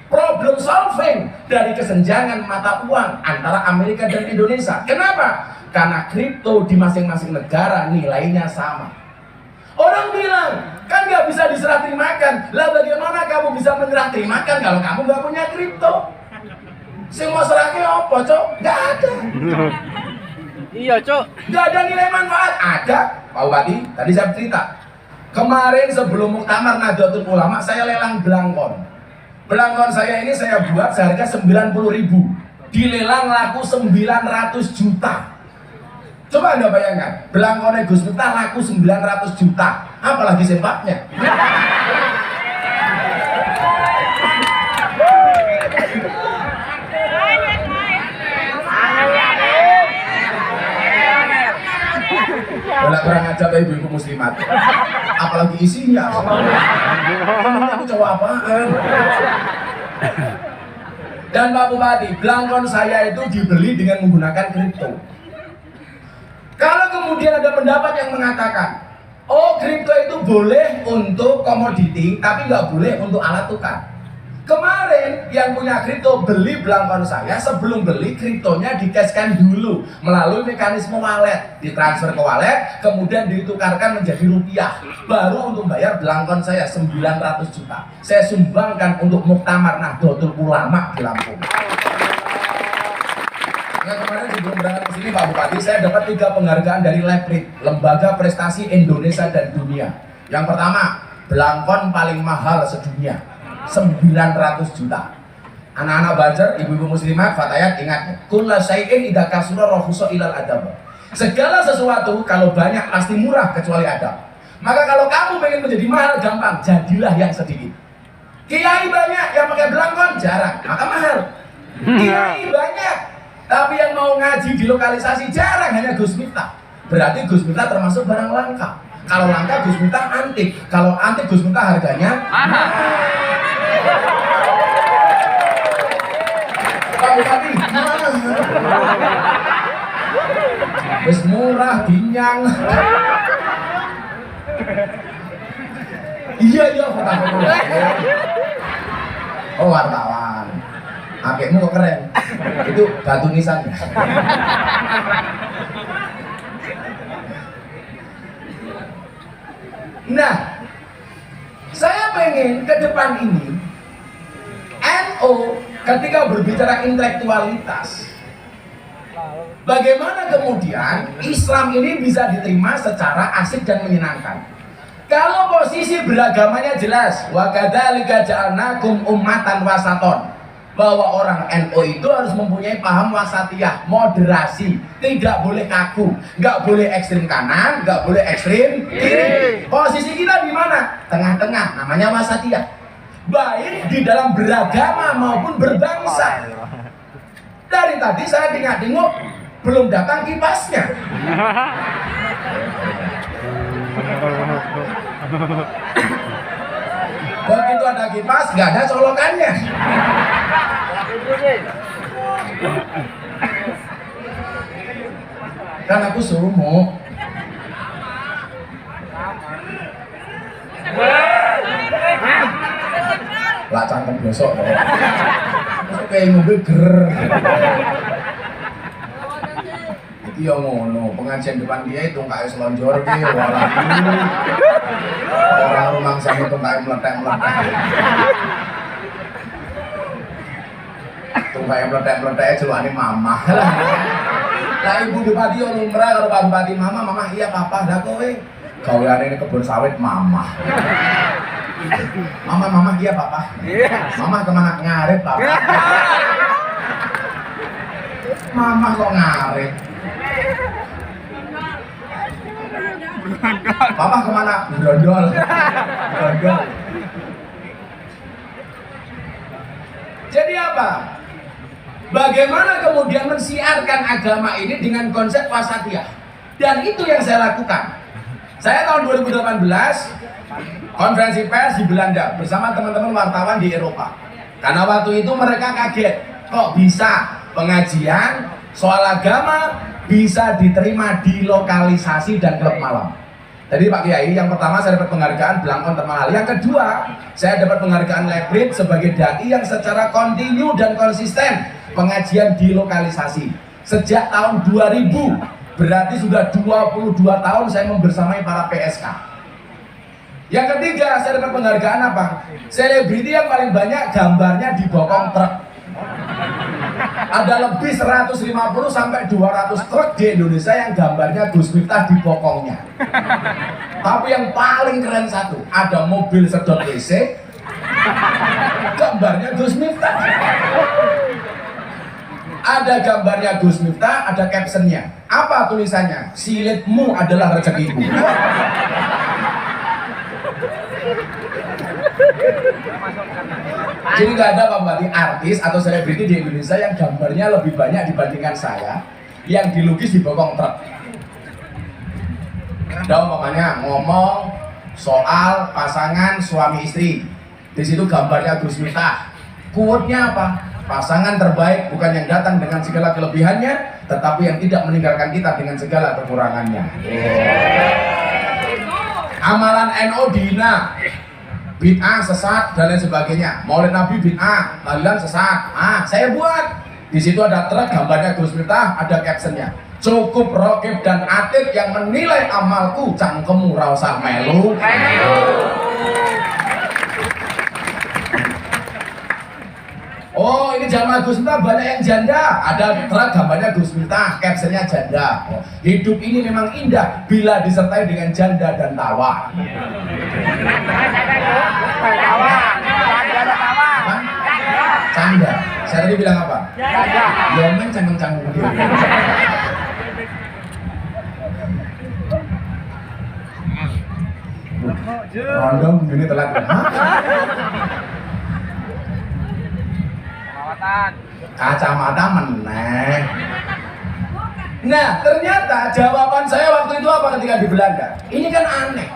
Speaker 2: problem solving dari kesenjangan mata uang antara Amerika dan Indonesia. Kenapa? Karena kripto di masing-masing negara nilainya sama. Orang bilang, kan nggak bisa diserah terimakan. Lah bagaimana kamu bisa menyerah terimakan kalau kamu nggak punya kripto? Sing mau serahnya apa, Cok? Nggak ada.
Speaker 3: Iya, Cok.
Speaker 2: Nggak ada nilai manfaat. Ada, Pak Bupati. Tadi saya cerita. Kemarin sebelum muktamar Nahdlatul Ulama, saya lelang belangkon. Belangkon saya ini saya buat seharga 90.000. Dilelang laku 900 juta. Coba Anda bayangkan, belangkonnya Gus Miftah laku 900 juta. Apalagi sempatnya. aja kayak ibu-ibu muslimat. Apalagi isinya. Aku coba apaan? Dan Pak Bupati, belangkon saya itu dibeli dengan menggunakan kripto. Kalau kemudian ada pendapat yang mengatakan, oh kripto itu boleh untuk komoditi, tapi nggak boleh untuk alat tukar. Kemarin yang punya kripto beli belangkon saya, sebelum beli kriptonya dikasihkan dulu melalui mekanisme wallet, ditransfer ke wallet, kemudian ditukarkan menjadi rupiah, baru untuk bayar belangkon saya 900 juta. Saya sumbangkan untuk Muktamar Nahdlatul Ulama di Lampung. Yang kemarin sebelum berangkat ke sini Pak Bupati, saya dapat 3 penghargaan dari LEPRID, Lembaga Prestasi Indonesia dan Dunia. Yang pertama, belangkon paling mahal sedunia, 900 juta. Anak-anak belajar, ibu-ibu muslimat, fatayat, ingat, kulla syai'in idza kasura rahusa ilal adab. Segala sesuatu kalau banyak pasti murah kecuali adab. Maka kalau kamu pengen menjadi mahal gampang, jadilah yang sedikit. Kiai banyak yang pakai belangkon jarang, maka mahal. Kiai banyak, tapi yang mau ngaji di lokalisasi jarang, hanya Gus Miftah. Berarti Gus Miftah termasuk barang langka. Kalau langka Gus Miftah antik, kalau antik Gus Miftah harganya mahal. Pak Bupati, wis murah, binyang. Iya, foto-foto. Oh, wartawan. Akekmu kok keren. Itu batu nisannya. Nah, saya pengen ke depan ini NU ketika berbicara intelektualitas, bagaimana kemudian Islam ini bisa diterima secara asik dan menyenangkan. Kalau posisi beragamanya jelas, wa kadzalika ja'alnakum ummatan wasaton, bahwa orang NU itu harus mempunyai paham wasatiyah, moderasi, tidak boleh kaku, nggak boleh ekstrim kanan, nggak boleh ekstrim kiri. Posisi kita di mana? Tengah-tengah, namanya wasatiyah. Baik di dalam beragama maupun berbangsa. Dari tadi saya tengok belum datang kipasnya. Begitu ada kipas, nggak ada colokannya. Kan aku suruh lah cangkem besok loh. Kayak ngombe ger. Iki yo ngono, pengajian depan dia itu kayak selonjor ki walah. Orang rumangsa itu kayak meletek-meletek. Tuh kayak meletek-meletek celukane mamah. Lah ibu bupati yo lumrah karo Pak Bupati, mama iya papa, lah kowe gaweane ini kebun sawit mamah. Mama iya papa. Mama kemana ngarit papa? Mama kok ngarit? Papa kemana? Brondol. Jadi apa? Bagaimana kemudian mensiarkan agama ini dengan konsep wasatiyah? Dan itu yang saya lakukan. Saya tahun 2018 konferensi pers di Belanda bersama teman-teman wartawan di Eropa. Karena waktu itu mereka kaget, kok bisa pengajian soal agama bisa diterima di lokalisasi dan klub malam. Jadi Pak Kiai, yang pertama saya dapat penghargaan belangkon termahal. Yang kedua, saya dapat penghargaan LEPRID sebagai dai yang secara kontinu dan konsisten pengajian di lokalisasi. Sejak tahun 2000, berarti sudah 22 tahun saya membersamai para PSK. Yang ketiga, saya dapat penghargaan apa? Selebriti yang paling banyak gambarnya di bokong truk. Ada lebih 150 sampai 200 truk di Indonesia yang gambarnya Gus Miftah di bokongnya. Tapi yang paling keren satu, ada mobil sedot WC, gambarnya Gus Miftah. Ada gambarnya Gus Miftah, ada captionnya. Apa tulisannya? Silitmu adalah rezekimu. Jadi nggak ada Pak Bupati artis atau selebriti di Indonesia yang gambarnya lebih banyak dibandingkan saya yang dilukis di bokong truk. Ada umpamanya ngomong soal pasangan suami istri. Di situ gambarnya Gus Miftah. Quote-nya apa? Pasangan terbaik bukan yang datang dengan segala kelebihannya, tetapi yang tidak meninggalkan kita dengan segala kekurangannya. Amalan NO dihina, bid'ah, sesat dan lain sebagainya. Maulid Nabi bid'ah, tahlilan sesat. Saya buat. Di situ ada truk gambarnya Gus Miftah, ada captionnya. Cukup Rokib dan Atid yang menilai amalku, cangkemmu ra usah melu. Oh, ini jamaah Gus Miftah banyak yang janda. Ada truk gambarnya Gus Miftah, captionnya janda. Hidup ini memang indah bila disertai dengan janda dan tawa. Apa? Canda. Saya tadi bilang apa? Janda. Ya men canggung-canggung dia. Rondong gini telat. Kacamata meneh. Nah, ternyata jawaban saya waktu itu apa ketika di Belanda? Ini kan aneh.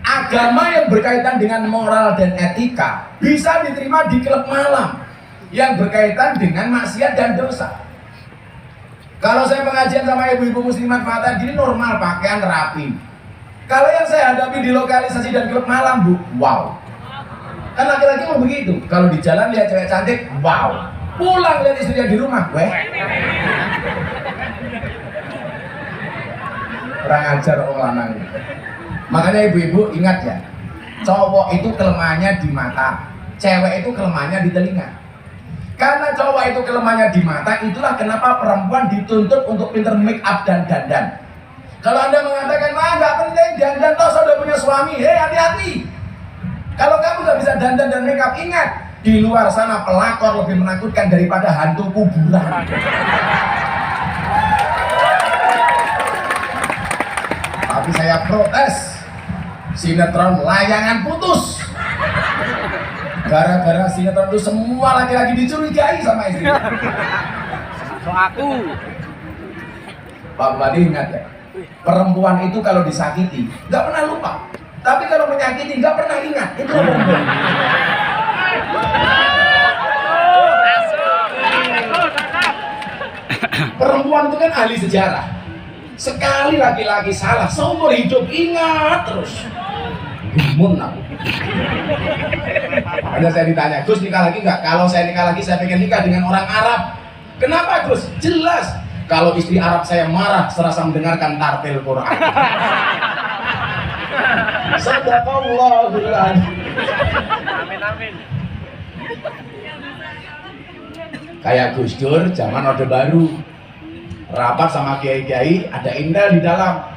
Speaker 2: Agama yang berkaitan dengan moral dan etika bisa diterima di klub malam yang berkaitan dengan maksiat dan dosa. Kalau saya pengajian sama ibu-ibu muslimat Fatah gini normal, pakaian rapi. Kalau yang saya hadapi di lokalisasi dan klub malam, Bu, wow. Kan laki-laki mau begitu. Kalau di jalan lihat cewek cantik, wow. Pulang lihat istrinya di rumah, weh. Kurang ajar orang lanang. Makanya ibu-ibu ingat ya, cowok itu kelemahannya di mata, cewek itu kelemahannya di telinga. Karena cowok itu kelemahannya di mata, itulah kenapa perempuan dituntut untuk pinter make up dan dandan. Kalau Anda mengatakan, wah nggak penting dandan, toh sudah punya suami, hati-hati. Kalau kamu nggak bisa dandan dan make up, ingat, di luar sana pelakor lebih menakutkan daripada hantu kuburan. Tapi saya protes, sinetron layangan putus. Gara-gara sinetron itu semua laki-laki dicurigai sama istrinya.
Speaker 3: So aku.
Speaker 2: Pak Bupati ingat ya, perempuan itu kalau disakiti nggak pernah lupa, tapi kalau menyakiti nggak pernah ingat. Itu perempuan. Perempuan itu kan ahli sejarah. Sekali laki-laki salah, seumur hidup ingat terus. Gumun aku. Ada saya ditanya, Gus nikah lagi nggak? Kalau saya nikah lagi, saya pengen nikah dengan orang Arab. Kenapa Gus? Jelas. Kalau istri Arab saya marah serasa mendengarkan tartil Quran. Sadaqallahul adzim.
Speaker 3: Amin.
Speaker 2: Kayak Gus Dur zaman Orde Baru, rapat sama kiai-kiai, ada intel di dalam,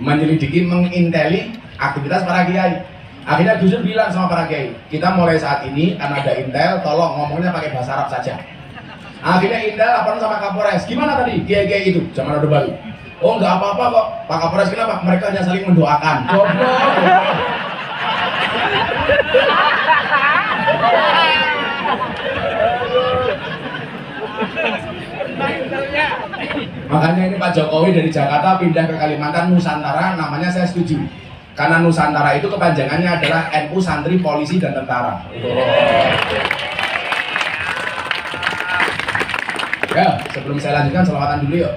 Speaker 2: menyelidiki, menginteli aktivitas para kiai. Akhirnya Gus Dur bilang sama para kiai, kita mulai saat ini karena ada intel, tolong ngomongnya pakai bahasa Arab saja. Akhirnya intel laporan sama Kapolres, gimana tadi kiai-kiai itu zaman Orde Baru? Oh nggak apa-apa kok, Pak Kapolres kenapa? Mereka hanya saling mendoakan. Goblok. Makanya ini Pak Jokowi dari Jakarta pindah ke Kalimantan Nusantara, namanya saya setuju. Karena Nusantara itu kepanjangannya adalah NU, santri, polisi, dan tentara. Ya, sebelum saya lanjutkan selawatan dulu yuk.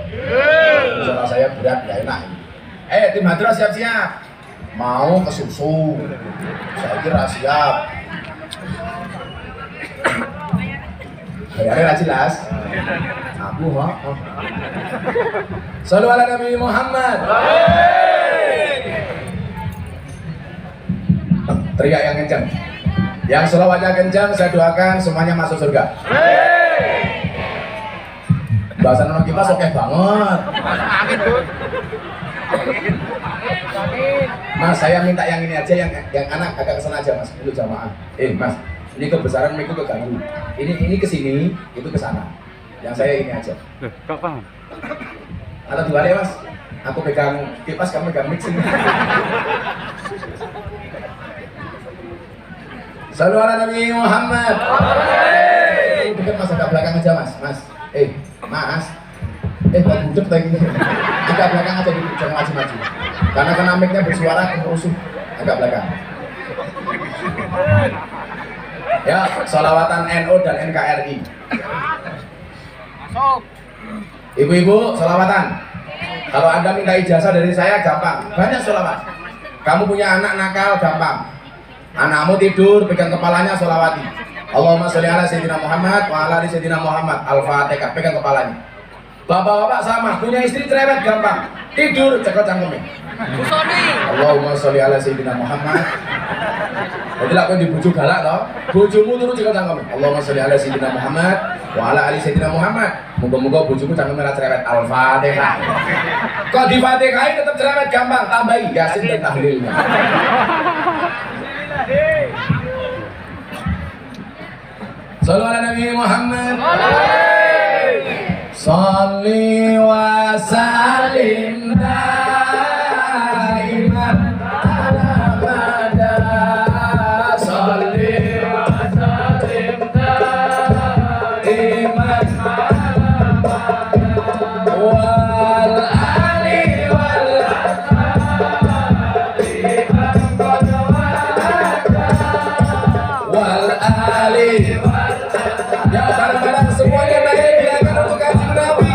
Speaker 2: Suara saya berat, gak enak. Tim Hadroh siap-siap. Mau ke susu. Saya kira siap. Bayarnya jelas. Aku ha. Shallu ala Nabi Muhammad. Teriak yang kencang. Yang selawatnya kencang, saya doakan semuanya masuk surga. Bahasa non kita oke banget. Mas, saya minta yang ini aja, yang anak agak kesana aja mas, itu jamaah. Mas, ini kebesaran miku keganggu. Ini kesini, itu kesana. Yang saya ini aja.
Speaker 3: Kok paham?
Speaker 2: Atau dua ya mas, aku pegang kipas, kamu pegang mix ini. Shallu ala Nabi Muhammad. Dekat mas, agak belakang aja mas. Mas, mas. Kok budek lagi? Agak belakang aja dulu, jangan maju-maju. Karena kenamiknya bersuara kerusuh agak belakang. Ya, sholawatan NU dan NKRI.
Speaker 3: Masuk.
Speaker 2: Ibu-ibu, sholawatan. Kalau Anda minta ijazah dari saya gampang, banyak sholawat. Kamu punya anak nakal gampang. Anakmu tidur, pegang kepalanya sholawati. Allahumma sholli ala sayyidina Muhammad wa ala ali sayyidina Muhammad. Al-Fatihah, pegang kepalanya. Bapak-bapak sama, punya istri cerewet gampang. Tidur, cekel cangkemnya. Allahumma sholli ala sayyidina Muhammad. Jadi lah kau dibujuk galak toh, bojomu turu cekel cangkemnya. Allahumma sholli ala sayyidina Muhammad wa ala ali sayyidina Muhammad. Moga-moga bojomu cangkemnya cerewet. Al-Fatihah. Kok di Fatihah tetap cerewet gampang, tambahi Yasin dan tahlilnya. Shallu ala Nabi Muhammad. Sholli wa sallim daiman ala mada. Sholli wa sallim daiman ala mada. Wal ali wal ashabi wal ali. Ya bareng-bareng semuanya naik biarkan untuk kanjeng Nabi.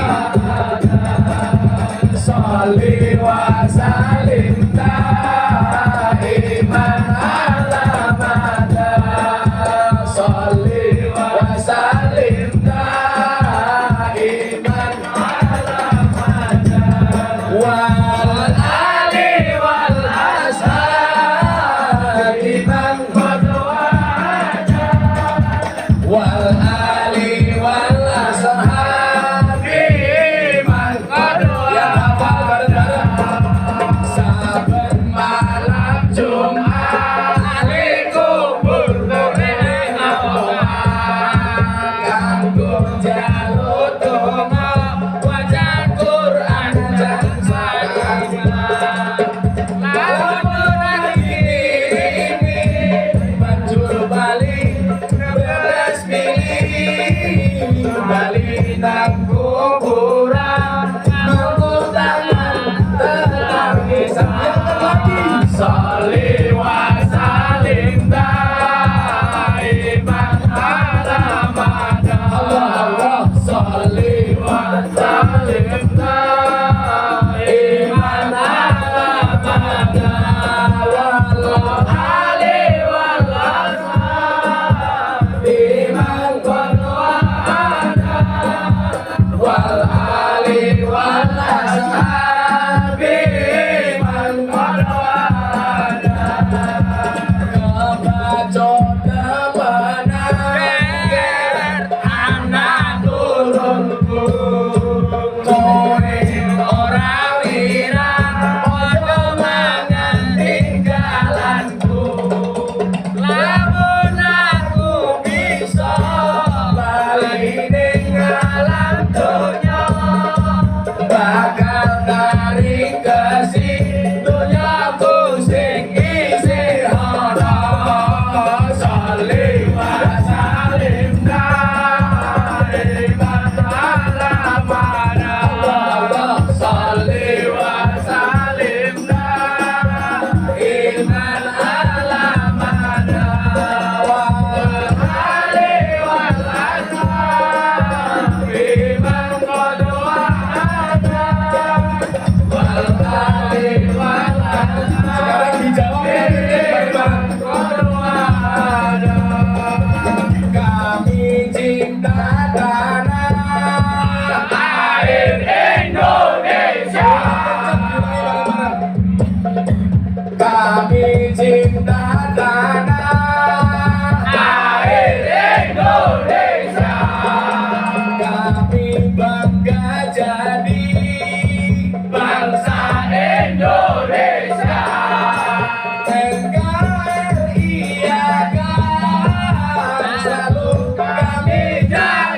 Speaker 2: Sholli wa sallim daiman ala mada. Sholli wa sallim daiman ala mada. Wal ali wal ashabi man qad wa'ada. Wal ali wal ashabi man qad wa'ada. Saben malam Jumat aliku burdene kanggo jaluk donga waca Quran jan salat. Lamun ini banjur bali beres milih bali nang kuburan nganggo tangan tetangis lagi. Sholli wa sallim daiman ala mada. Allah sholli wa sallim daiman ala mada. Wal ali wal ashabi man qad wa'ada. Wal ali wal ashabi man qad wa'ada. Kebaco demenan anak turunku, kowe ora wirang padha mangan tinggalanku. Lamun aku bisa bali ning alam donya, bakal tarik kesih donyaku sing isih ana. Sholli wa sallim daiman ala mada. Allah sholli wa sallim daiman ala mada. Wal ali wal ashabi man qad wa'ada. Wal ali wal ashabi. Sekarang dijawab man qad wa'ada. Kami cinta tanah air Indonesia. Kami cinta tanah air Indonesia. Kami bangga jadi bangsa Indonesia. NKRI akan selalu kami jaga.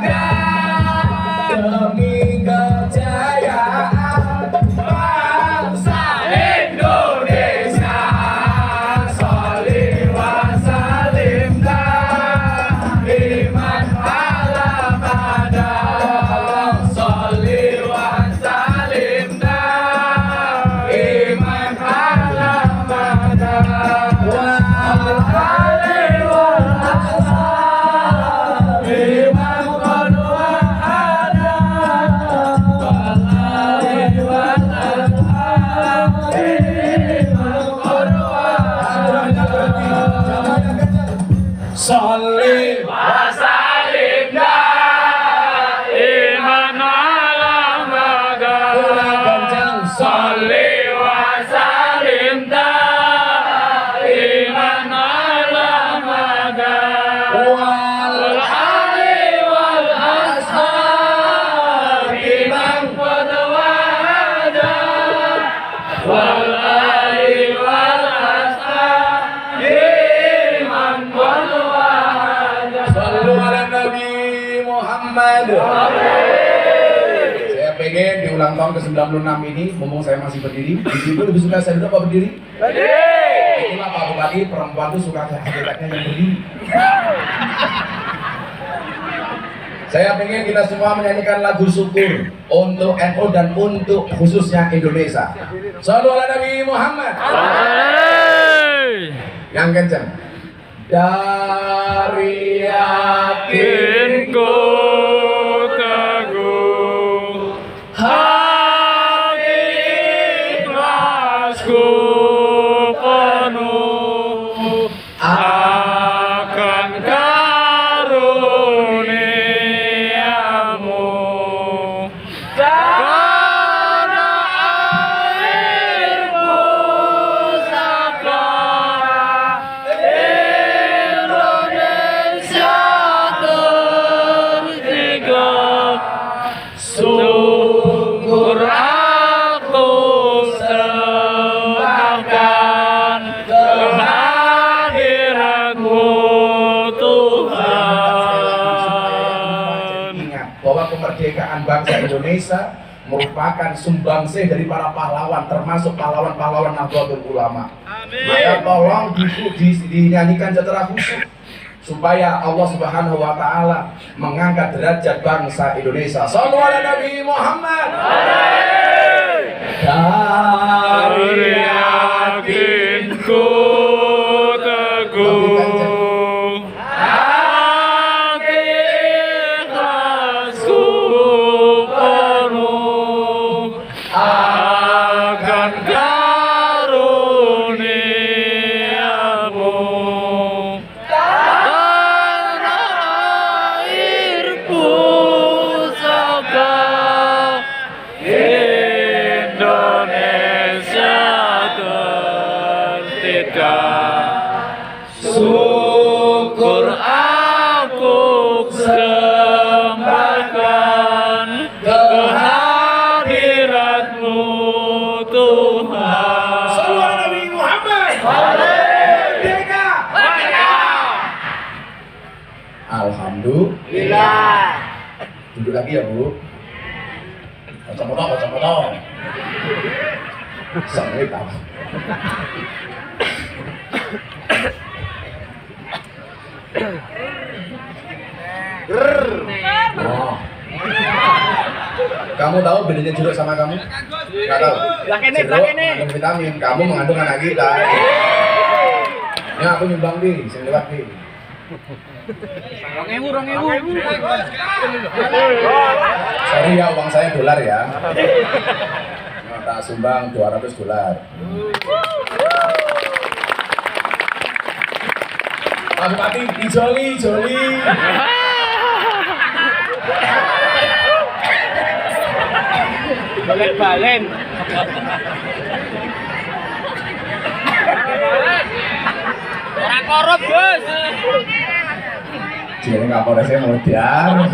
Speaker 2: Muhammad. Saya pengen di ulang tahun ke-96 ini, mumpung saya masih berdiri, ibu lebih suka saya duduk apa berdiri? Berdiri. Itulah Pak Bupati, perempuan itu suka hakikatnya yang berdiri. Saya pengen kita semua menyanyikan lagu syukur untuk NU dan untuk khususnya Indonesia. Shallu ala Nabi Muhammad. Yang kencang. Dari yakinku teguh, hati ikhlasku penuh akan karuniamu, karena air pusaka Indonesia tertiga. Syukur aku sembahkan kehadiratmu Tuhan. Ingat bahwa kemerdekaan bangsa Indonesia merupakan sumbangsih dari para pahlawan, termasuk pahlawan-pahlawan Nahdlatul Ulama. Maka tolong dinyanyikan secara khusus supaya Allah Subhanahu wa taala mengangkat derajat bangsa Indonesia. Shallu ala Nabi Muhammad. Dari yakinku teguh, hati ikhlasku penuh akan karuniamu, karena air pusaka Indonesia tertiga. Syukur aku sembahkan kehadiratmu Tuhan. Shallu ala Nabi Muhammad. Merdeka. Alhamdulillah. Duduk lagi ya Bu. Kacamata. Sampai tahu. Oh. Kamu tahu bedanya jeruk sama kamu? Nggak tahu. Jeruk mengandung vitamin, kamu mengandung anak kita. Ya aku nyumbang di, sini lewat di.
Speaker 3: Rong ewu.
Speaker 2: Sorry ya, uang saya dolar ya. Tak sumbang $200. Pak Bupati, dijoli.
Speaker 3: Balen. Orang korup, Gus.
Speaker 2: Jadi Kapolresnya modar.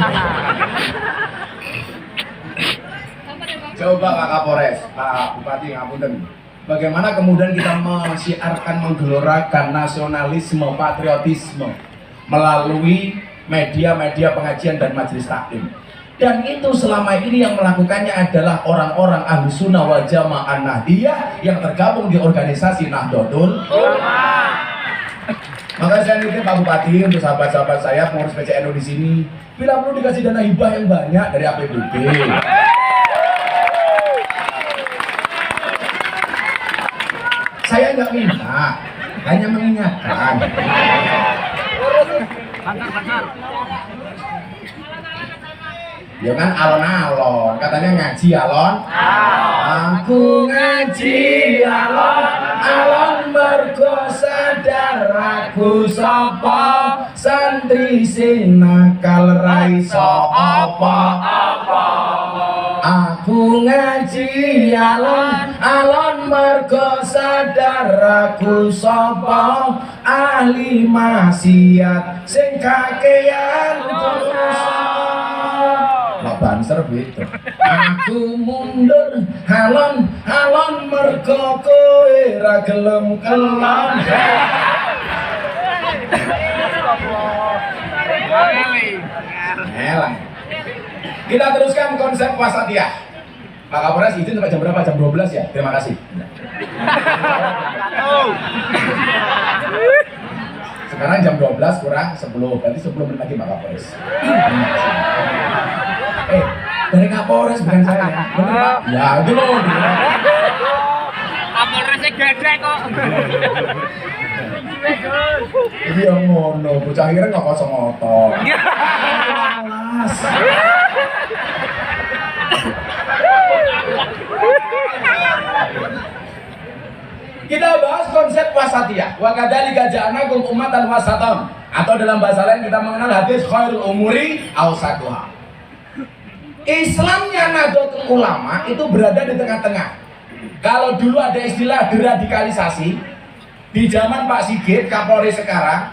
Speaker 2: Coba Pak Kapolres, Pak Bupati ngapunten. Bagaimana kemudian kita mensiarkan, menggelorakan nasionalisme, patriotisme melalui media-media pengajian dan majelis taklim. Dan itu selama ini yang melakukannya adalah orang-orang Ahlus Sunnah wal Jamaah Nahdliyah yang tergabung di organisasi Nahdlatul Ulama. Maka saya nitip Pak Bupati untuk sahabat-sahabat saya pengurus PCNU di sini, bila perlu dikasih dana hibah yang banyak dari APBD. Saya nggak minta, hanya mengingatkan. Ya kan alon-alon, katanya ngaji alon. Aku ngaji alon mergo sadar aku sapa, santri sing nakal ra iso apa-apa. Aku ngaji alon mergo sadar aku sapa, ahli maksiat sing kakean dosa. Banser gitu. Aku mundur alon mergo kowe ra gelem kelon. Elang. Kita teruskan konsep wasatiyah. Pak Kapolres izin sampai jam berapa? Jam 12 ya? Terima kasih. Sekarang jam 12 kurang 10, berarti 10 menit lagi Pak Kapolres. Dari Kapolres bukan saya ya? Bener Pak? Ya itu loh.
Speaker 3: Kapolresnya gede kok.
Speaker 2: Ini yang ngono, bocah akhirnya nggak kosong motor. Malas. Kita bahas konsep wasatiyah. Wa kadzalika ja'alnakum ummatan wasatan. Atau dalam bahasa lain kita mengenal hadis khairul umuri awsatuha. Islamnya Nahdlatul Ulama itu berada di tengah-tengah. Kalau dulu ada istilah deradikalisasi di zaman Pak Sigit, Kapolri sekarang,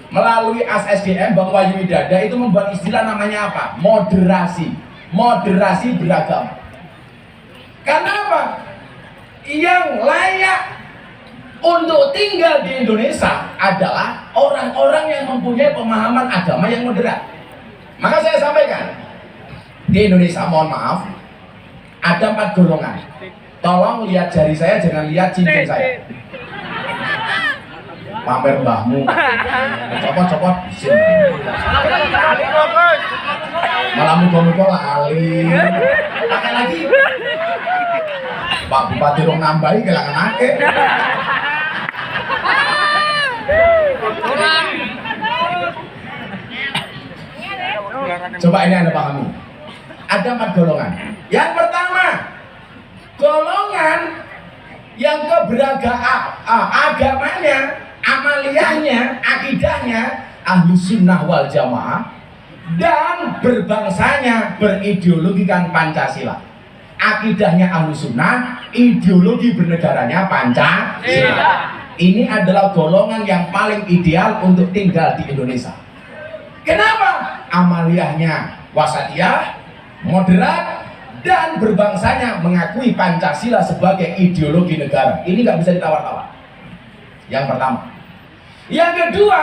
Speaker 2: melalui ASDM Bang Wahyu Widada itu membuat istilah namanya apa? Moderasi. Moderasi beragama. Karena apa? Yang layak untuk tinggal di Indonesia adalah orang-orang yang mempunyai pemahaman agama yang moderat. Maka saya sampaikan, di Indonesia, mohon maaf, ada 4 golongan. Tolong lihat jari saya, jangan lihat cincin saya. Pamer mbahmu, copot-copot sini. Malah muka-muka lali. Pakai lagi. Pak Bupati rong nambahi kelangan ake. Coba ini Anda pahami. Ada 4 golongan. Yang pertama, golongan yang agamanya, amaliyahnya, akidahnya Ahlus Sunnah wal Jamaah dan berbangsanya berideologikan Pancasila. Akidahnya Ahlus Sunnah, ideologi bernegaranya Pancasila. Ini adalah golongan yang paling ideal untuk tinggal di Indonesia. Kenapa? Amaliyahnya wasatiyah, moderat, dan berbangsanya mengakui Pancasila sebagai ideologi negara. Ini nggak bisa ditawar-tawar. Yang pertama. Yang kedua,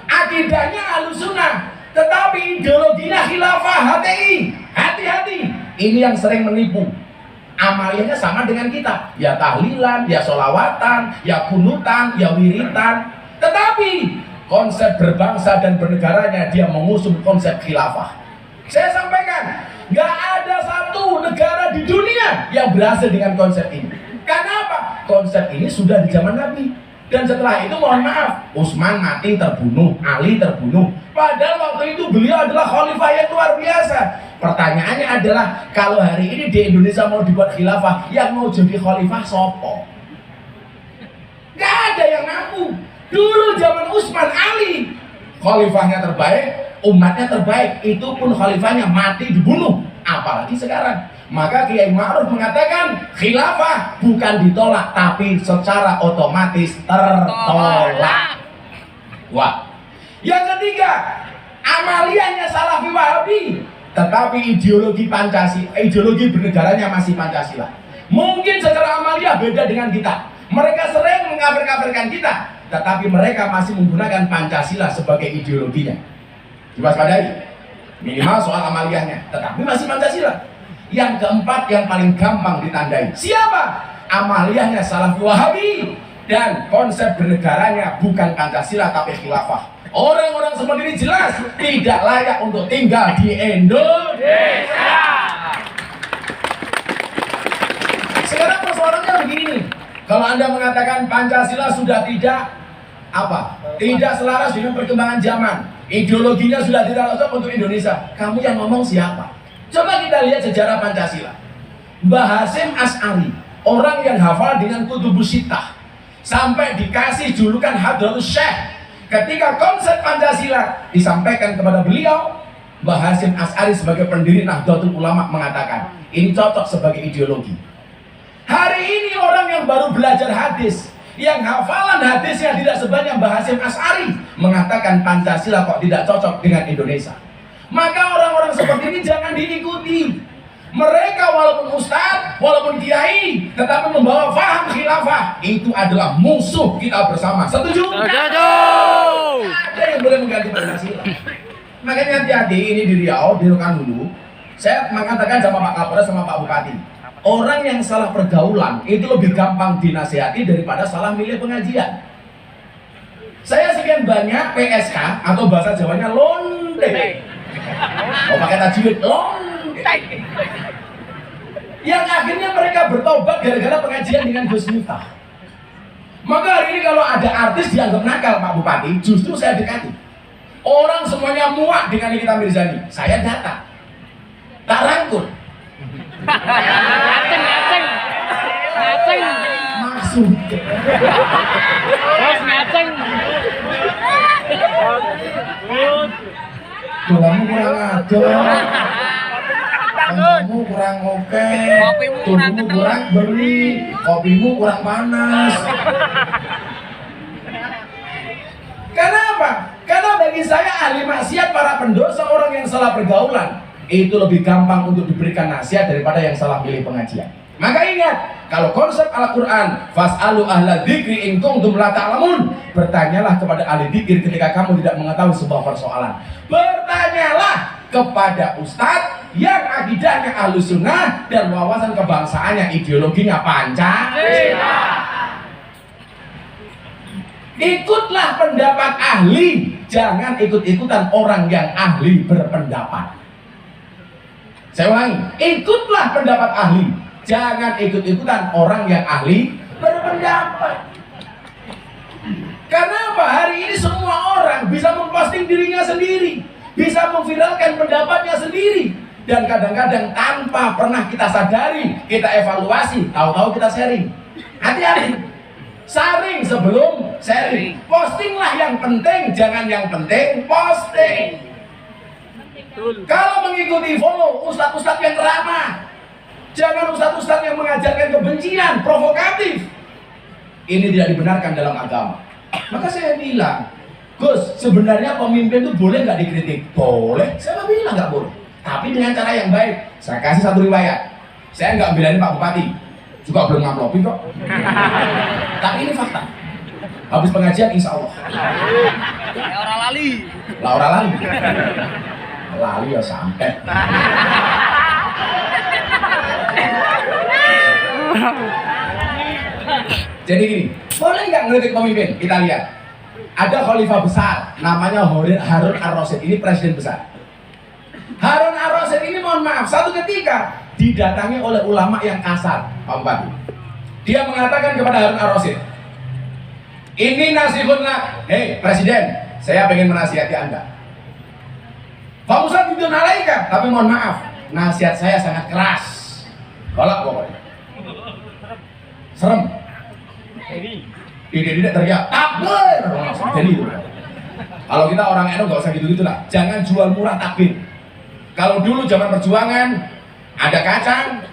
Speaker 2: akidahnya Ahlussunnah, tetapi ideologinya khilafah HTI. Hati-hati. Ini yang sering menipu. Amaliyahnya sama dengan kita. Ya tahlilan, ya sholawatan, ya kunutan, ya wiritan. Tetapi konsep berbangsa dan bernegaranya dia mengusung konsep khilafah. Saya sampaikan, nggak ada satu negara di dunia yang berhasil dengan konsep ini. Kenapa? Konsep ini sudah di zaman Nabi. Dan setelah itu mohon maaf, Utsman mati terbunuh, Ali terbunuh. Padahal waktu itu beliau adalah khalifah yang luar biasa. Pertanyaannya adalah, kalau hari ini di Indonesia mau dibuat khilafah, yang mau jadi khalifah sopo? Nggak ada yang mampu. Dulu zaman Utsman, Ali, khalifahnya terbaik, umatnya terbaik, itu pun khalifahnya mati dibunuh. Apalagi sekarang. Maka Kiai Ma'ruf mengatakan khilafah bukan ditolak tapi secara otomatis tertolak. Wah. Yang ketiga, amaliyahnya Salafi Wahabi, tetapi ideologi Pancasila, ideologi bernegaranya masih Pancasila. Mungkin secara amaliyah beda dengan kita. Mereka sering mengkafir-kafirkan kita, tetapi mereka masih menggunakan Pancasila sebagai ideologinya. Diwaspadai. Minimal soal amaliyahnya, tetapi masih Pancasila. Yang keempat yang paling gampang ditandai. Siapa? Amaliyahnya Salafi Wahabi dan konsep bernegaranya bukan Pancasila tapi khilafah. Orang-orang seperti ini jelas tidak layak untuk tinggal di Indonesia. Sekarang persoalannya begini nih. Kalau Anda mengatakan Pancasila sudah tidak tidak selaras dengan perkembangan zaman, ideologinya sudah tidak cocok untuk Indonesia, kamu yang ngomong siapa? Coba kita lihat sejarah Pancasila. Mbah Hasyim Asy'ari, orang yang hafal dengan Kutubus Sittah, sampai dikasih julukan Hadratus Syekh. Ketika konsep Pancasila disampaikan kepada beliau, Mbah Hasyim Asy'ari sebagai pendiri Nahdlatul Ulama mengatakan, ini cocok sebagai ideologi. Hari ini orang yang baru belajar hadis, yang hafalan hadisnya tidak sebanyak Mbah Hasyim Asy'ari, mengatakan Pancasila kok tidak cocok dengan Indonesia. Maka orang-orang seperti ini jangan diikuti. Mereka walaupun ustadz, walaupun kiai, tetapi membawa faham khilafah, itu adalah musuh kita bersama. Setuju?
Speaker 3: Setuju.
Speaker 2: Ada yang boleh mengganti Pancasila. Makanya hati-hati, ini di Riau, di Rokan dulu, Saya mengatakan sama Pak Kapolres sama Pak Bupati, orang yang salah pergaulan itu lebih gampang dinasihati daripada salah milih pengajian. Saya sekian banyak PSK atau bahasa Jawanya londe. Oh pakai tajwid londe. Yang akhirnya mereka bertobat gara-gara pengajian dengan Gus Miftah. Maka hari ini kalau ada artis dianggap nakal Pak Bupati, justru saya dekati. Orang semuanya muak dengan Nikita Mirzani. Saya datang, tak rangkul.
Speaker 3: Ngaceng.
Speaker 2: Maksud.
Speaker 3: Terus ngaceng.
Speaker 2: Kamu kurang ajar. Kamu kurang oke. Tubuhmu kurang beri. Kopimu kurang panas. Kenapa? Karena bagi saya ahli maksiat, para pendosa, orang yang salah pergaulan itu lebih gampang untuk diberikan nasihat daripada yang salah pilih pengajian. Maka ingat, kalau konsep Al-Quran, fas'alu ahla dzikri in kuntum la ta'lamun, bertanyalah kepada ahli dzikir ketika kamu tidak mengetahui sebuah persoalan. Bertanyalah kepada ustadz yang akidahnya Ahlus Sunnah dan wawasan kebangsaannya, ideologinya Pancasila. Ikutlah pendapat ahli, jangan ikut-ikutan orang yang ahli berpendapat. Saya ulangi, ikutlah pendapat ahli, jangan ikut-ikutan orang yang ahli berpendapat. Karena apa? Hari ini semua orang bisa memposting dirinya sendiri, bisa memviralkan pendapatnya sendiri, dan kadang-kadang tanpa pernah kita sadari, kita evaluasi, tahu-tahu kita sharing. Hati-hati. Saring sebelum sharing. Postinglah yang penting, jangan yang penting posting. Kalau mengikuti follow ustadz-ustadz yang ramah, jangan ustadz-ustadz yang mengajarkan kebencian, provokatif. Ini tidak dibenarkan dalam agama. Maka saya bilang, Gus, sebenarnya pemimpin itu boleh nggak dikritik? Boleh, saya nggak bilang nggak boleh. Tapi dengan cara yang baik. Saya kasih satu riwayat. Saya nggak bilangin Pak Bupati, juga belum ngamplopi kok. Tapi ini fakta. Habis pengajian insya Allah.
Speaker 3: Orang lali.
Speaker 2: Laura lali. Lali ya sampai. Jadi gini, boleh nggak ngelitik pemimpin? Kita lihat. Ada khalifah besar, namanya Harun Ar-Rasyid. Ini presiden besar. Harun Ar-Rasyid ini mohon maaf, satu ketika didatangi oleh ulama yang kasar, Pak Bupati. Dia mengatakan kepada Harun Ar-Rasyid, ini nasihun lak, hei presiden, saya pengen menasihati Anda. Pak Ustadz itu nalaika, tapi mohon maaf, nasihat saya sangat keras. Galak pokoknya. Serem. Tidak teriak, takbir. Jadi itu. Kalau kita orang NU nggak usah gitu-gitu lah. Jangan jual murah takbir. Kalau dulu zaman perjuangan ada kacang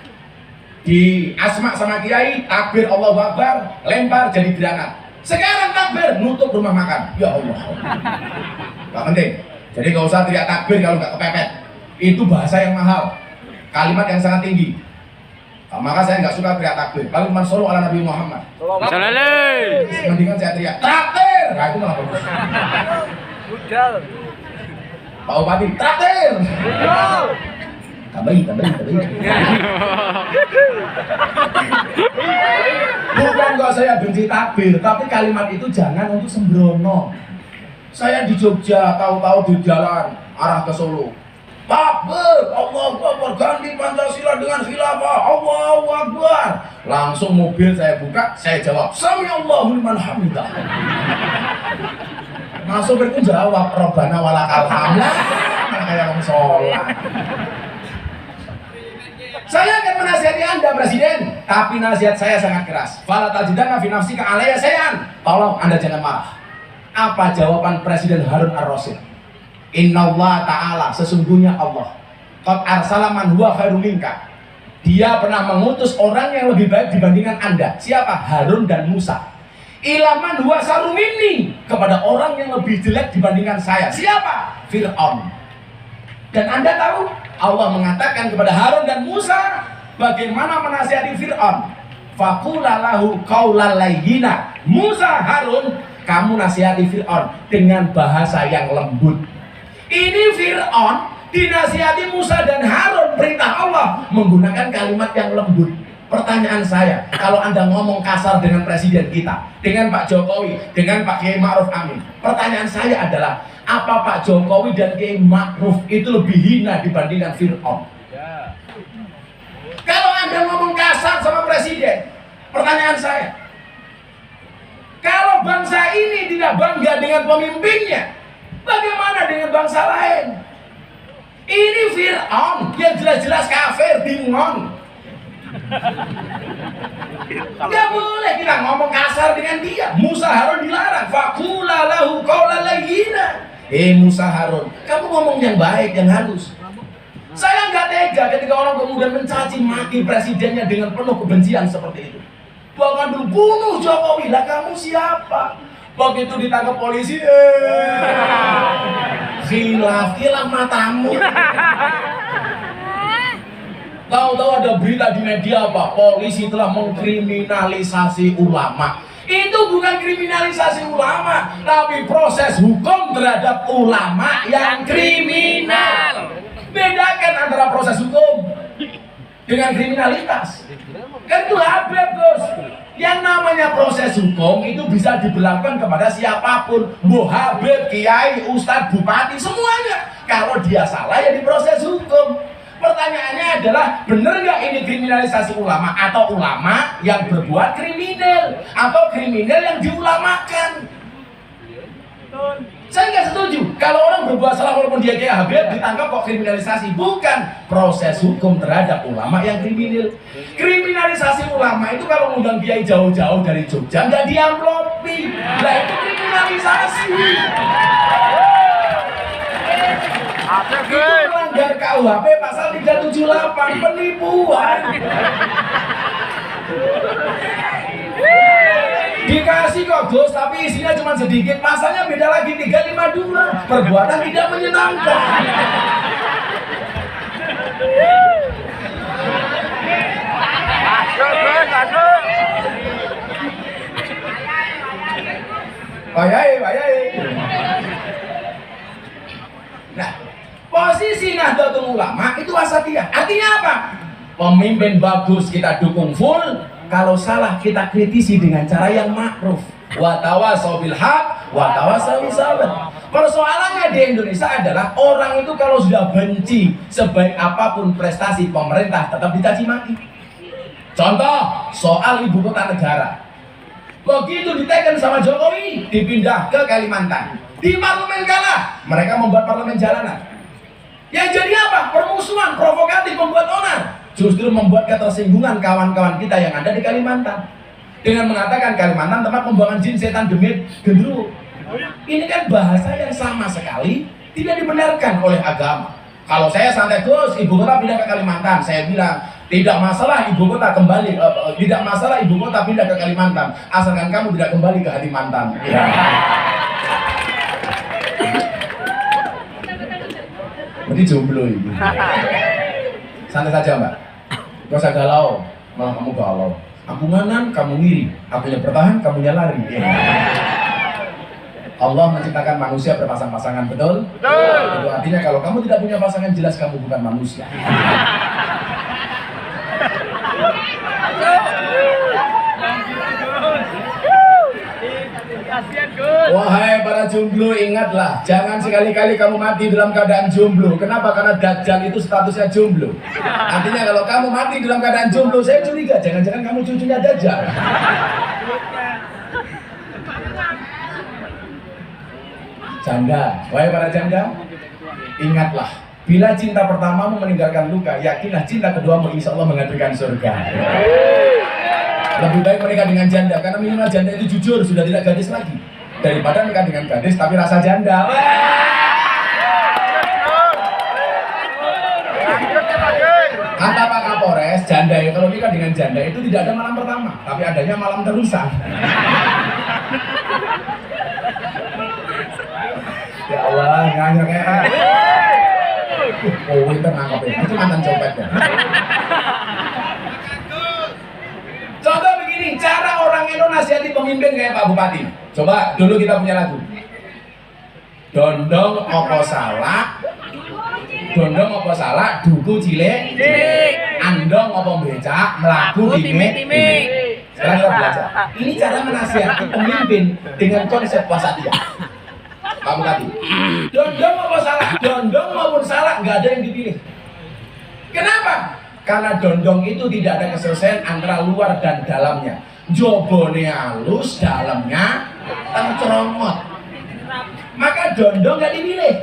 Speaker 2: di asma sama kiai, takbir Allahu Akbar, lempar jadi granat. Sekarang takbir nutup rumah makan. Ya Allah. Gak penting. Jadi nggak usah teriak takbir kalau nggak kepepet. Itu bahasa yang mahal, kalimat yang sangat tinggi. Maka saya nggak suka teriak takbir. Paling cuma solo ala Nabi Muhammad. Mendingan saya teriak traktir. Nah itu malah bagus.
Speaker 3: Budal.
Speaker 2: Pak Bupati, traktir. Tambahin. Bukan kok saya benci takbir, tapi kalimat itu jangan untuk sembrono. Saya di Jogja, tahu-tahu di jalan arah ke Solo. Takbir, Allahu Akbar, ganti Pancasila dengan khilafah, Allahu Akbar. Langsung mobil saya buka, saya jawab, Sami Allahu liman hamidah. Masuk itu jawab, Rabbana walakal hamd. Kayak orang sholat. Saya akan menasihati Anda Presiden, tapi nasihat saya sangat keras. Fala tajidanna fi nafsika alayya sayan. Tolong Anda jangan marah. Apa jawaban Presiden Harun Ar-Rasyid? Innallah ta'ala, sesungguhnya Allah qad arsala man huwa khairum minka. Dia pernah mengutus orang yang lebih baik dibandingkan Anda. Siapa? Harun dan Musa. Ila man huwa syarrun minni, kepada orang yang lebih jelek dibandingkan saya. Siapa? Fir'aun. Dan Anda tahu Allah mengatakan kepada Harun dan Musa bagaimana menasihati Fir'aun. Faqula lahu qaulan layyina. Musa, Harun, kamu nasihati Fir'aun dengan bahasa yang lembut. Ini Fir'aun dinasihati Musa dan Harun, perintah Allah menggunakan kalimat yang lembut. Pertanyaan saya, kalau Anda ngomong kasar dengan presiden kita, dengan Pak Jokowi, dengan Pak Kiai Ma'ruf Amin, pertanyaan saya adalah, apa Pak Jokowi dan Kiai Ma'ruf itu lebih hina dibandingkan Fir'aun? Kalau Anda ngomong kasar sama presiden, pertanyaan saya, kalau bangsa ini tidak bangga dengan pemimpinnya, bagaimana dengan bangsa lain? Ini Fir'aun yang jelas-jelas kafir, bingung. Gak boleh kita ngomong kasar dengan dia. Musa Harun dilarang. Faqula lahu qawlan layyina. Musa Harun, kamu ngomong yang baik, yang halus. Saya nggak tega ketika orang kemudian mencaci maki presidennya dengan penuh kebencian seperti itu. Bahkan dulu bunuh Jokowi. Lah kamu siapa? Begitu ditangkap polisi, khilaf matamu. Tahu-tahu ada berita di media apa? Polisi telah mengkriminalisasi ulama. Itu bukan kriminalisasi ulama, tapi proses hukum terhadap ulama yang kriminal. Bedakan antara proses hukum dengan kriminalitas. Kan itu Habib, Gus. Yang namanya proses hukum itu bisa diberlakukan kepada siapapun, Bu Habib, Kiai, Ustadz, Bupati, semuanya. Kalau dia salah ya diproses hukum. Pertanyaannya adalah, benar nggak ini kriminalisasi ulama, atau ulama yang berbuat kriminal, atau kriminal yang diulamakan? Saya nggak setuju. Kalau orang berbuat salah walaupun dia kayak Habib ditangkap kok kriminalisasi. Bukan proses hukum terhadap ulama yang kriminal. Kriminalisasi ulama itu kalau ngundang kiai jauh-jauh dari Jogja nggak diamplopi. Lah itu kriminalisasi. Itu melanggar KUHP pasal 378, penipuan. Dikasih kok Gus, tapi isinya cuma sedikit. Pasalnya beda lagi, 352. Perbuatan tidak menyenangkan.
Speaker 3: Masuk.
Speaker 2: Wayai. Nah, posisi Nahdlatul Ulama itu wasatiyah. Artinya apa? Pemimpin bagus kita dukung full, kalau salah kita kritisi dengan cara yang ma'ruf. Wa tawasau bil haq wa tawasau bis sabr. Persoalannya di Indonesia adalah orang itu kalau sudah benci, sebaik apapun prestasi pemerintah tetap dicaci maki. Contoh soal ibu kota negara. Begitu diteken sama Jokowi, dipindah ke Kalimantan. Di parlemen kalah, mereka membuat parlemen jalanan. Yang jadi apa? Permusuhan, provokatif, membuat onar. Justru membuat ketersinggungan kawan-kawan kita yang ada di Kalimantan. Dengan mengatakan Kalimantan tempat pembuangan jin, setan, demit, gendruwo. Ini kan bahasa yang sama sekali tidak dibenarkan oleh agama. Kalau saya santai, Gus, ibu kota pindah ke Kalimantan, saya bilang tidak masalah ibu kota kembali, tidak masalah ibu kota pindah ke Kalimantan, asalkan kamu tidak kembali ke hati mantan. Ya. Berarti jomblo ibu. Santai saja mbak, gak usah galau, malah kamu galau. Aku nganan, kamu ngiri. Akunya bertahan, kamunya lari. Ya. Allah menciptakan manusia berpasang-pasangan, betul? Betul. Itu artinya kalau kamu tidak punya pasangan, jelas kamu bukan manusia. Wahai para jomblo, ingatlah, jangan sekali-kali kamu mati dalam keadaan jomblo. Kenapa? Karena Dajjal itu statusnya jomblo. Artinya kalau kamu mati dalam keadaan jomblo, saya curiga jangan-jangan kamu cucunya Dajjal. Janda, wahai para janda, ingatlah, bila cinta pertamamu meninggalkan luka, yakinlah cinta keduamu insya Allah menghadirkan surga. Lebih baik menikah dengan janda, karena minimal janda itu jujur, sudah tidak gadis lagi, daripada nikah dengan gadis tapi rasa janda. Kata Pak Kapolres, janda ya, kalau nikah dengan janda itu tidak ada malam pertama, tapi adanya malam terusan. Ya Allah, nganyak ya. Oh, itu nangkep ya. Itu mantan copetnya. Contoh begini, cara orang Indo nasihati pemimpin kayak Pak Bupati. Coba dulu kita punya lagu. Dondong opo salah, Dondong apa salah, duku cilik, andong apa becak, melaku timik. Sekarang kita belajar. Ini cara menasihati pemimpin dengan konsep wasatiyah. Kamu tadi. Dondong apa salah, dondong maupun salah nggak ada yang dipilih. Kenapa? Karena dondong itu tidak ada keselesaian antara luar dan dalamnya. Jobone halus, dalamnya tenceromot. Maka dondong nggak dipilih.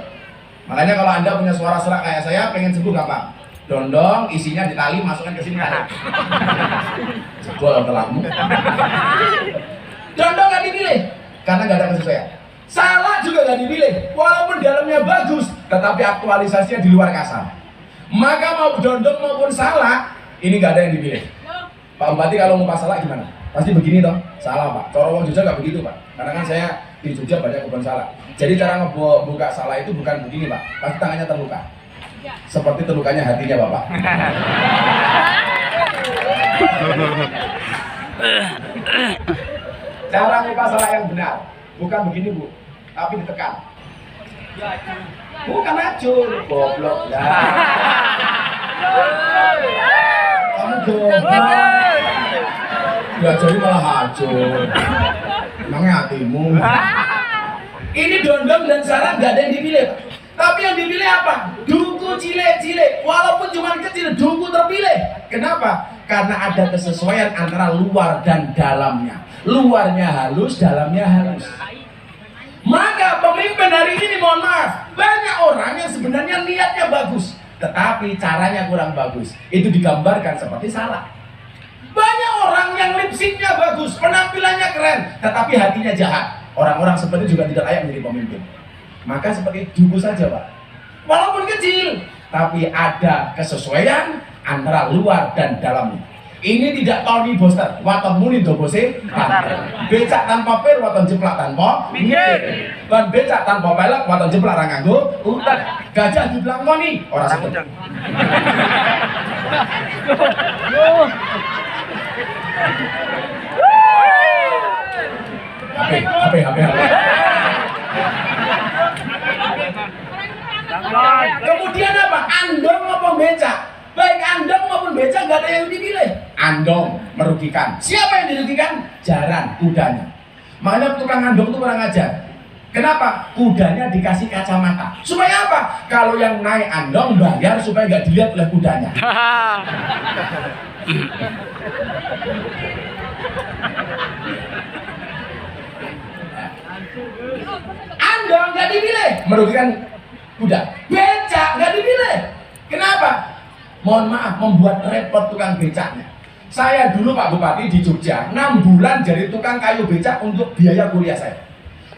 Speaker 2: Makanya kalau Anda punya suara serak kayak saya, pengen sembuh gampang. Dondong isinya ditali, masukkan ke sini tarik. Jebol telakmu. Dondong nggak dipilih karena nggak ada kesesuaian. Salah juga nggak dipilih, walaupun dalamnya bagus, tetapi aktualisasinya di luar kasar. Maka mau dondong maupun salah, ini nggak ada yang dipilih. Pak Bupati kalau mau salah gimana? Pasti begini toh, salah Pak. Cara wong Jogja nggak begitu Pak. Karena kan saya di Jogja banyak kebun salah. Jadi cara ngebuka salah itu bukan begini Pak. Pasti tangannya terluka. Seperti terlukanya hatinya Bapak. Cara ngupas salah yang benar, bukan begini Bu, tapi ditekan. Bukan acur, goblok ya. Kamu goblok. Ya jadi malah hancur. Emangnya hatimu. Ini dondong dan salah nggak ada yang dipilih. Tapi yang dipilih apa? Duku cilik-cilik. Walaupun cuma kecil, duku terpilih. Kenapa? Karena ada kesesuaian antara luar dan dalamnya. Luarnya halus, dalamnya halus. Maka pemimpin hari ini mohon maaf, banyak orang yang sebenarnya niatnya bagus, tetapi caranya kurang bagus. Itu digambarkan seperti salah. Banyak orang yang lip sync-nya bagus, penampilannya keren, tetapi hatinya jahat. Orang-orang seperti itu juga tidak layak menjadi pemimpin. Maka seperti duku saja Pak. Walaupun kecil, tapi ada kesesuaian antara luar dan dalamnya. Ini tidak Tony Boster, waton muni dobose becak tanpa pir, waton jeplak tanpa mikir. Ban becak tanpa pelek, waton jeplak ra nganggo utek. Gajah diblangkoni ora sedep. HP. Kemudian apa? Andong apa becak? Baik andong maupun becak nggak ada yang dipilih. Andong merugikan. Siapa yang dirugikan? Jaran, kudanya. Makanya tukang andong itu kurang ajar. Kenapa? Kudanya dikasih kacamata. Supaya apa? Kalau yang naik andong bayar supaya nggak dilihat oleh kudanya. Andong nggak dipilih, merugikan kuda. Becak nggak dipilih. Kenapa? Mohon maaf, membuat repot tukang becaknya. Saya dulu Pak Bupati di Jogja 6 bulan jadi tukang kayu becak untuk biaya kuliah saya.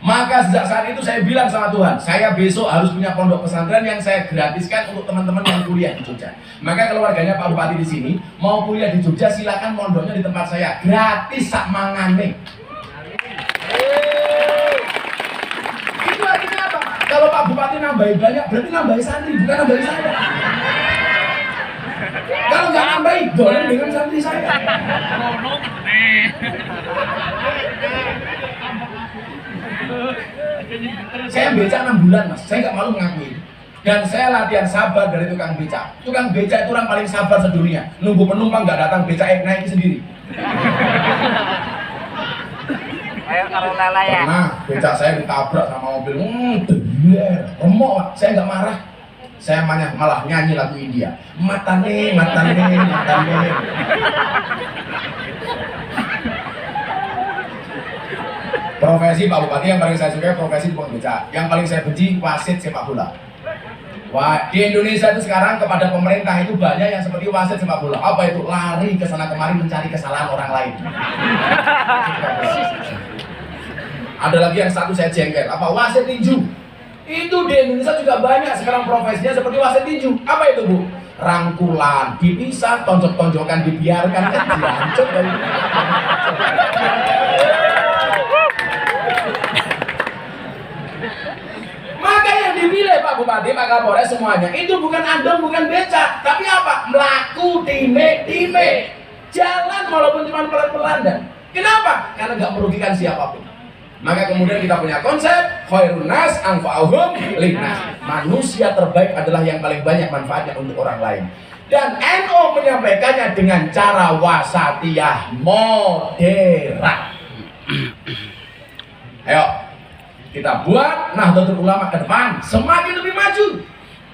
Speaker 2: Maka sejak saat itu saya bilang sama Tuhan, saya besok harus punya pondok pesantren yang saya gratiskan untuk teman-teman yang kuliah di Jogja. Maka keluarganya Pak Bupati di sini mau kuliah di Jogja, silakan pondoknya di tempat saya, gratis sak mangane. Itu artinya apa? Kalau Pak Bupati nambahin banyak, berarti nambahin santri, bukan nambahin saya. Kalau nggak nambahin, dolen dengan santri saya. Saya becak 6 bulan Mas, saya nggak malu mengakui. Dan saya latihan sabar dari tukang becak. Tukang becak itu orang paling sabar sedunia. Nunggu penumpang nggak datang, becak naik sendiri.
Speaker 3: Ayo kalau lala ya.
Speaker 2: Pernah becak saya ditabrak sama mobil, remuk, saya nggak marah. Saya malah nyanyi lagu India. Matane. Profesi Pak Bupati yang paling saya suka profesi tukang becak. Yang paling saya benci wasit sepak bola. Wah, di Indonesia itu sekarang kepada pemerintah itu banyak yang seperti wasit sepak bola. Apa itu? Lari ke sana kemari mencari kesalahan orang lain. Ada lagi yang satu saya jengkel. Apa? Wasit tinju. Itu di Indonesia juga banyak sekarang profesinya seperti wasit tinju. Apa itu Bu? Rangkulan, dipisah, tonjok-tonjokan dibiarkan, dihancur dari. Maka yang dipilih Pak Bupati, Pak Kapolres semuanya itu bukan andong, bukan becak, tapi apa? Melaku, time, jalan walaupun cuma pelan-pelan. Dan kenapa? Karena nggak merugikan siapapun. Maka kemudian kita punya konsep khairun nas anfa'uhum linnas. Manusia terbaik adalah yang paling banyak manfaatnya untuk orang lain. Dan NU menyampaikannya dengan cara wasatiyah moderat. Ayo kita buat Nahdlatul Ulama ke depan semakin lebih maju.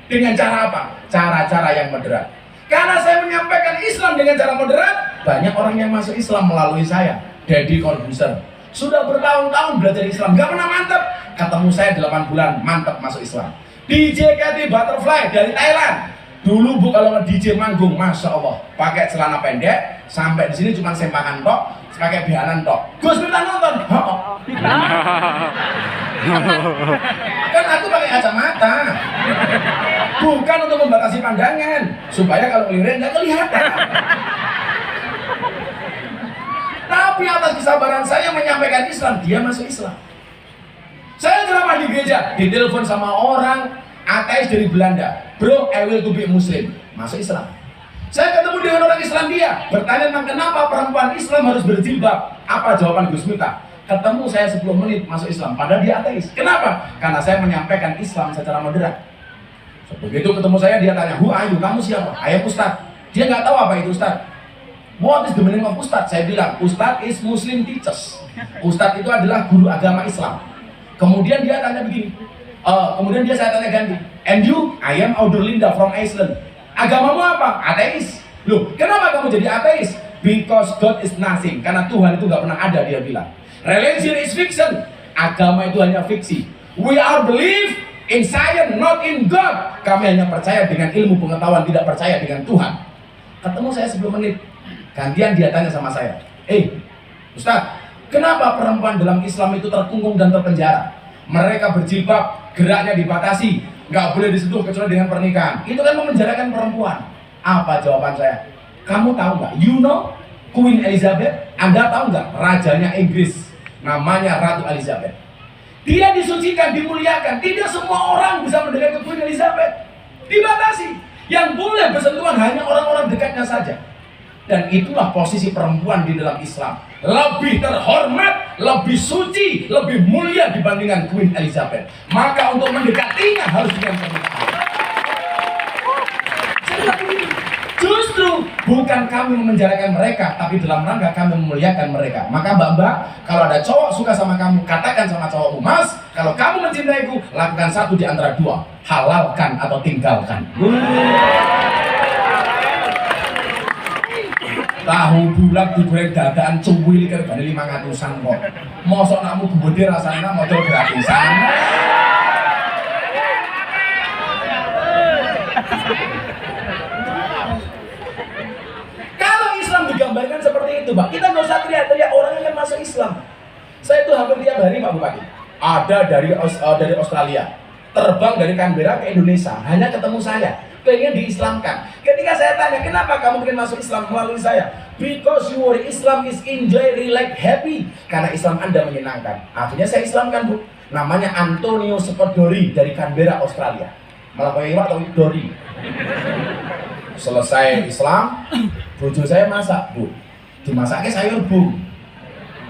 Speaker 2: Dengan cara apa? Cara-cara yang moderat. Karena saya menyampaikan Islam dengan cara moderat, banyak orang yang masuk Islam melalui saya, Deddy Corbuzier. Sudah bertahun-tahun belajar Islam, gak pernah mantep. Ketemu saya 8 bulan, mantep masuk Islam. DJ Katy Butterfly dari Thailand. Dulu Bu kalau nge-DJ manggung, Masya Allah, pakai celana pendek, sampai di sini cuma sempakan tok, pakai bianan tok. Gus minta nonton. Kan aku pakai kacamata. Bukan untuk membatasi pandangan, supaya kalau ngelirik nggak kelihatan. Tapi atas kesabaran saya menyampaikan Islam, dia masuk Islam. Saya ceramah di gereja, ditelepon sama orang ateis dari Belanda. Bro, I will to be Muslim. Masuk Islam. Saya ketemu dengan orang Islandia, bertanya tentang kenapa perempuan Islam harus berjilbab. Apa jawaban Gus Miftah? Ketemu saya 10 menit masuk Islam, padahal dia ateis. Kenapa? Karena saya menyampaikan Islam secara moderat. Begitu ketemu saya, dia tanya, who are you? Kamu siapa? I am Ustadz. Dia nggak tahu apa itu Ustadz. What is the meaning of Ustadz? Saya bilang, Ustadz is Muslim teachers. Ustadz itu adalah guru agama Islam. Kemudian dia tanya begini, kemudian saya tanya ganti, and you? I am Auderlinda from Iceland. Agamamu apa? Ateis. Loh, kenapa kamu jadi ateis? Because God is nothing. Karena Tuhan itu nggak pernah ada, dia bilang. Religion is fiction. Agama itu hanya fiksi. We are believe in science, not in God. Kami hanya percaya dengan ilmu pengetahuan, tidak percaya dengan Tuhan. Ketemu saya 10 menit. Gantian dia tanya sama saya, Ustaz, kenapa perempuan dalam Islam itu terkungkung dan terpenjara? Mereka berjilbab, geraknya dibatasi, nggak boleh disentuh kecuali dengan pernikahan. Itu kan memenjarakan perempuan. Apa jawaban saya? Kamu tahu nggak? You know Queen Elizabeth? Anda tahu nggak? Rajanya Inggris, namanya Ratu Elizabeth. Dia disucikan, dimuliakan. Tidak semua orang bisa mendekati Queen Elizabeth. Dibatasi. Yang boleh bersentuhan hanya orang-orang dekatnya saja. Dan itulah posisi perempuan di dalam Islam. Lebih terhormat, lebih suci, lebih mulia dibandingkan Queen Elizabeth. Maka untuk mendekatinya harus dengan pernikahan. Justru bukan kami memenjarakan mereka, tapi dalam rangka kami memuliakan mereka. Maka mbak-mbak, kalau ada cowok suka sama kamu, katakan sama cowokmu, Mas, kalau kamu mencintaiku, lakukan satu di antara dua, halalkan atau tinggalkan. Tahu bulat digoreng dadaan cuwil regane 500-an kok. Mosok nakmu gede rasanya modal gratisan. Kalau Islam digambarkan seperti itu, Pak, kita nggak usah teriak-teriak orang yang masuk Islam. Saya itu hampir tiap hari, Pak Bupati, ada dari Australia, terbang dari Canberra ke Indonesia, hanya ketemu saya. Pengen diislamkan. Ketika saya tanya, kenapa kamu ingin masuk Islam melalui saya? Because your Islam is enjoy, relax, happy. Karena Islam Anda menyenangkan. Akhirnya saya Islamkan, Bu. Namanya Antonio Scott-Dory dari Canberra, Australia. Malah pakai atau Dory. Selesai Islam, bojo saya masak, Bu. Dimasaknya sayur bung.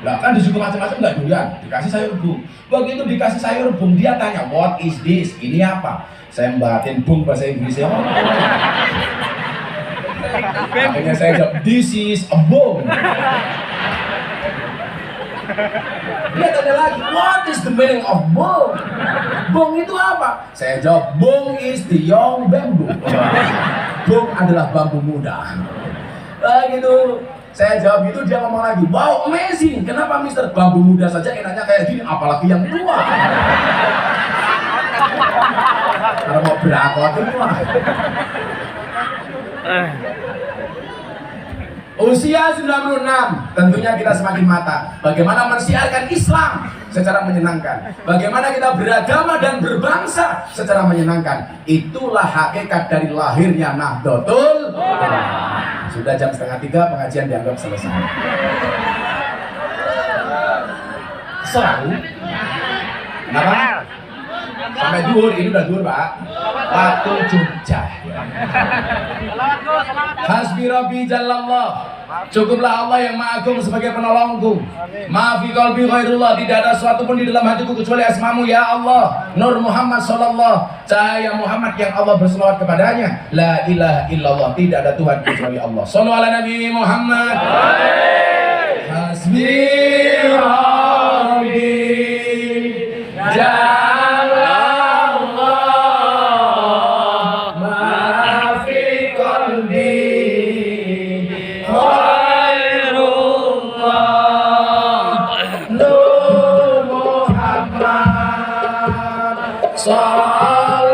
Speaker 2: Lah kan disuruh macam-macam nggak doyan, dikasih sayur bung. Begitu dikasih sayur bung, dia tanya, what is this? Ini apa? Saya membatin bung bahasa Inggrisnya. Akhirnya saya jawab, this is a bung. Dia tanya lagi, what is the meaning of bung? Bung itu apa? Saya jawab, bung is the young bamboo. Bung adalah bambu muda. Gitu. Saya jawab gitu, dia ngomong lagi, wow amazing, kenapa Mister? Bambu muda saja enaknya kayak gini, apalagi yang tua. Kalau mau berakot itu lah. Usia 96, tentunya kita semakin matang. Bagaimana mensiarkan Islam secara menyenangkan. Bagaimana kita beragama dan berbangsa secara menyenangkan. Itulah hakikat dari lahirnya Nahdlatul Ulama. Sudah jam 2:30, pengajian dianggap selesai. Selalu. Kenapa? Sampai duhur, ini udah duhur, Pak. Waktu Jogja. Hasbi Rabbi Jallallah. Cukuplah Allah yang Maha Agung sebagai penolongku. Ma fi qalbi ghairullah, tidak ada sesuatu pun di dalam hatiku kecuali asmamu ya Allah. Nur Muhammad sallallahu, cahaya Muhammad yang Allah berselawat kepadanya. La ilaha illallah, tidak ada Tuhan kecuali Allah. Shallu ala Nabi Muhammad. Hasbi Rabbi Jalallah ma fi qalbi Khairullah Nur Muhammad Sallallahu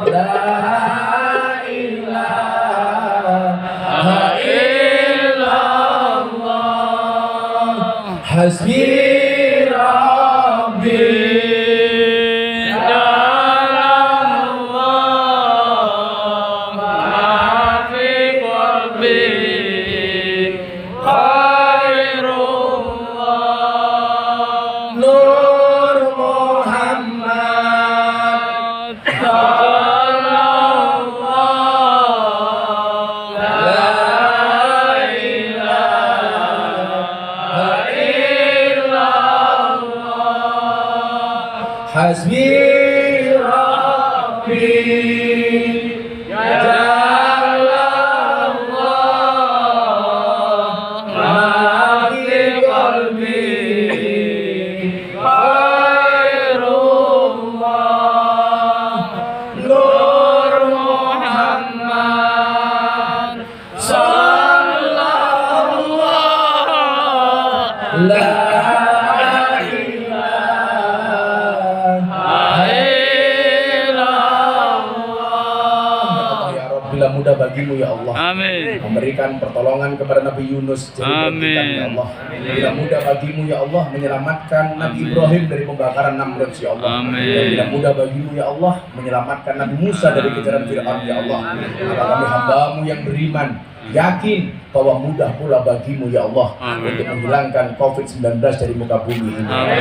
Speaker 2: la ilaha illallah Hasbi Rabbi Jalallah ma fi qalbi Khairullah Nur Muhammad Sallallahu la ilaha illallah Hasbi Rabbi Jalallah ma fi qalbi Khairullah Nur Muhammad Sallallahu la bila mudah bagimu ya Allah.
Speaker 4: Amin.
Speaker 2: Memberikan pertolongan kepada Nabi Yunus jadi berhentikan ya Allah. Bila mudah bagimu ya Allah menyelamatkan Nabi Ibrahim dari pembakaran Namrud ya Allah.
Speaker 4: Amin.
Speaker 2: Dan bila mudah bagimu ya Allah menyelamatkan Nabi Musa dari kejaran Fir'aun ya Allah. Maka kami hambamu yang beriman yakin bahwa mudah pula bagimu ya Allah untuk menghilangkan COVID-19 dari muka bumi ini. Amin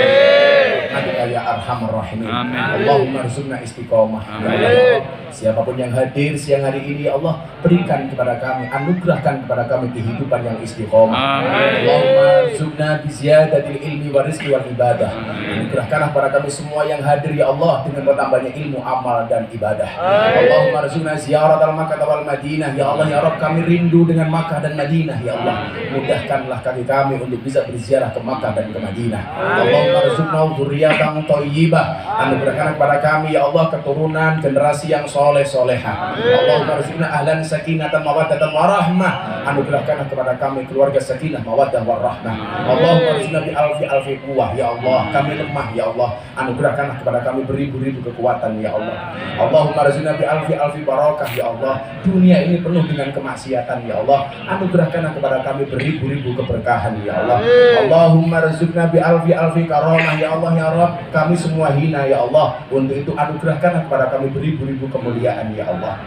Speaker 2: ya arhamar rahimin. Allahumma arzuqna istiqomah ya Allah. Siapapun yang hadir siang hari ini ya Allah, berikan kepada kami, anugerahkan kepada kami kehidupan yang istiqomah. Allahumma arzuqna biziyadatil ilmi wa rizqi wal ibadah. Anugerahkanlah kepada kami semua yang hadir ya Allah dengan bertambahnya ilmu, amal dan ibadah. Allahumma arzuqna ziyaratal Makkah wal Madinah ya Allah ya Rabb, kami rindu dengan Makkah dan Madinah ya Allah. Mudahkanlah kami untuk bisa berziarah ke Makkah dan ke Madinah. Allahumma arzuqna dzurriyyatan thayyibah. Anugerahkanlah kepada kami ya Allah keturunan generasi yang soleh-solehah. Allahumma arzuqna ahlan sakinatan mawaddatan warahmah. Anugerahkanlah kepada kami keluarga sakinah mawaddah warahmah. Allahumma arzuqna bi alfi quwwah ya Allah. Kami lemah ya Allah. Anugerahkanlah kepada kami beribu-ribu kekuatan ya Allah. Allahumma arzuqna bi alfi barakah ya Allah. Dunia ini penuh dengan kemaksiatan ya Allah. Anugerahkanlah kepada kami beribu-ribu keberkahan ya Allah. Allahumma arzuqna bi alfi karamah ya Allah ya Rabb. Kami semua hina ya Allah. Untuk itu anugerahkanlah kepada kami beribu-ribu kemuliaan ya Allah.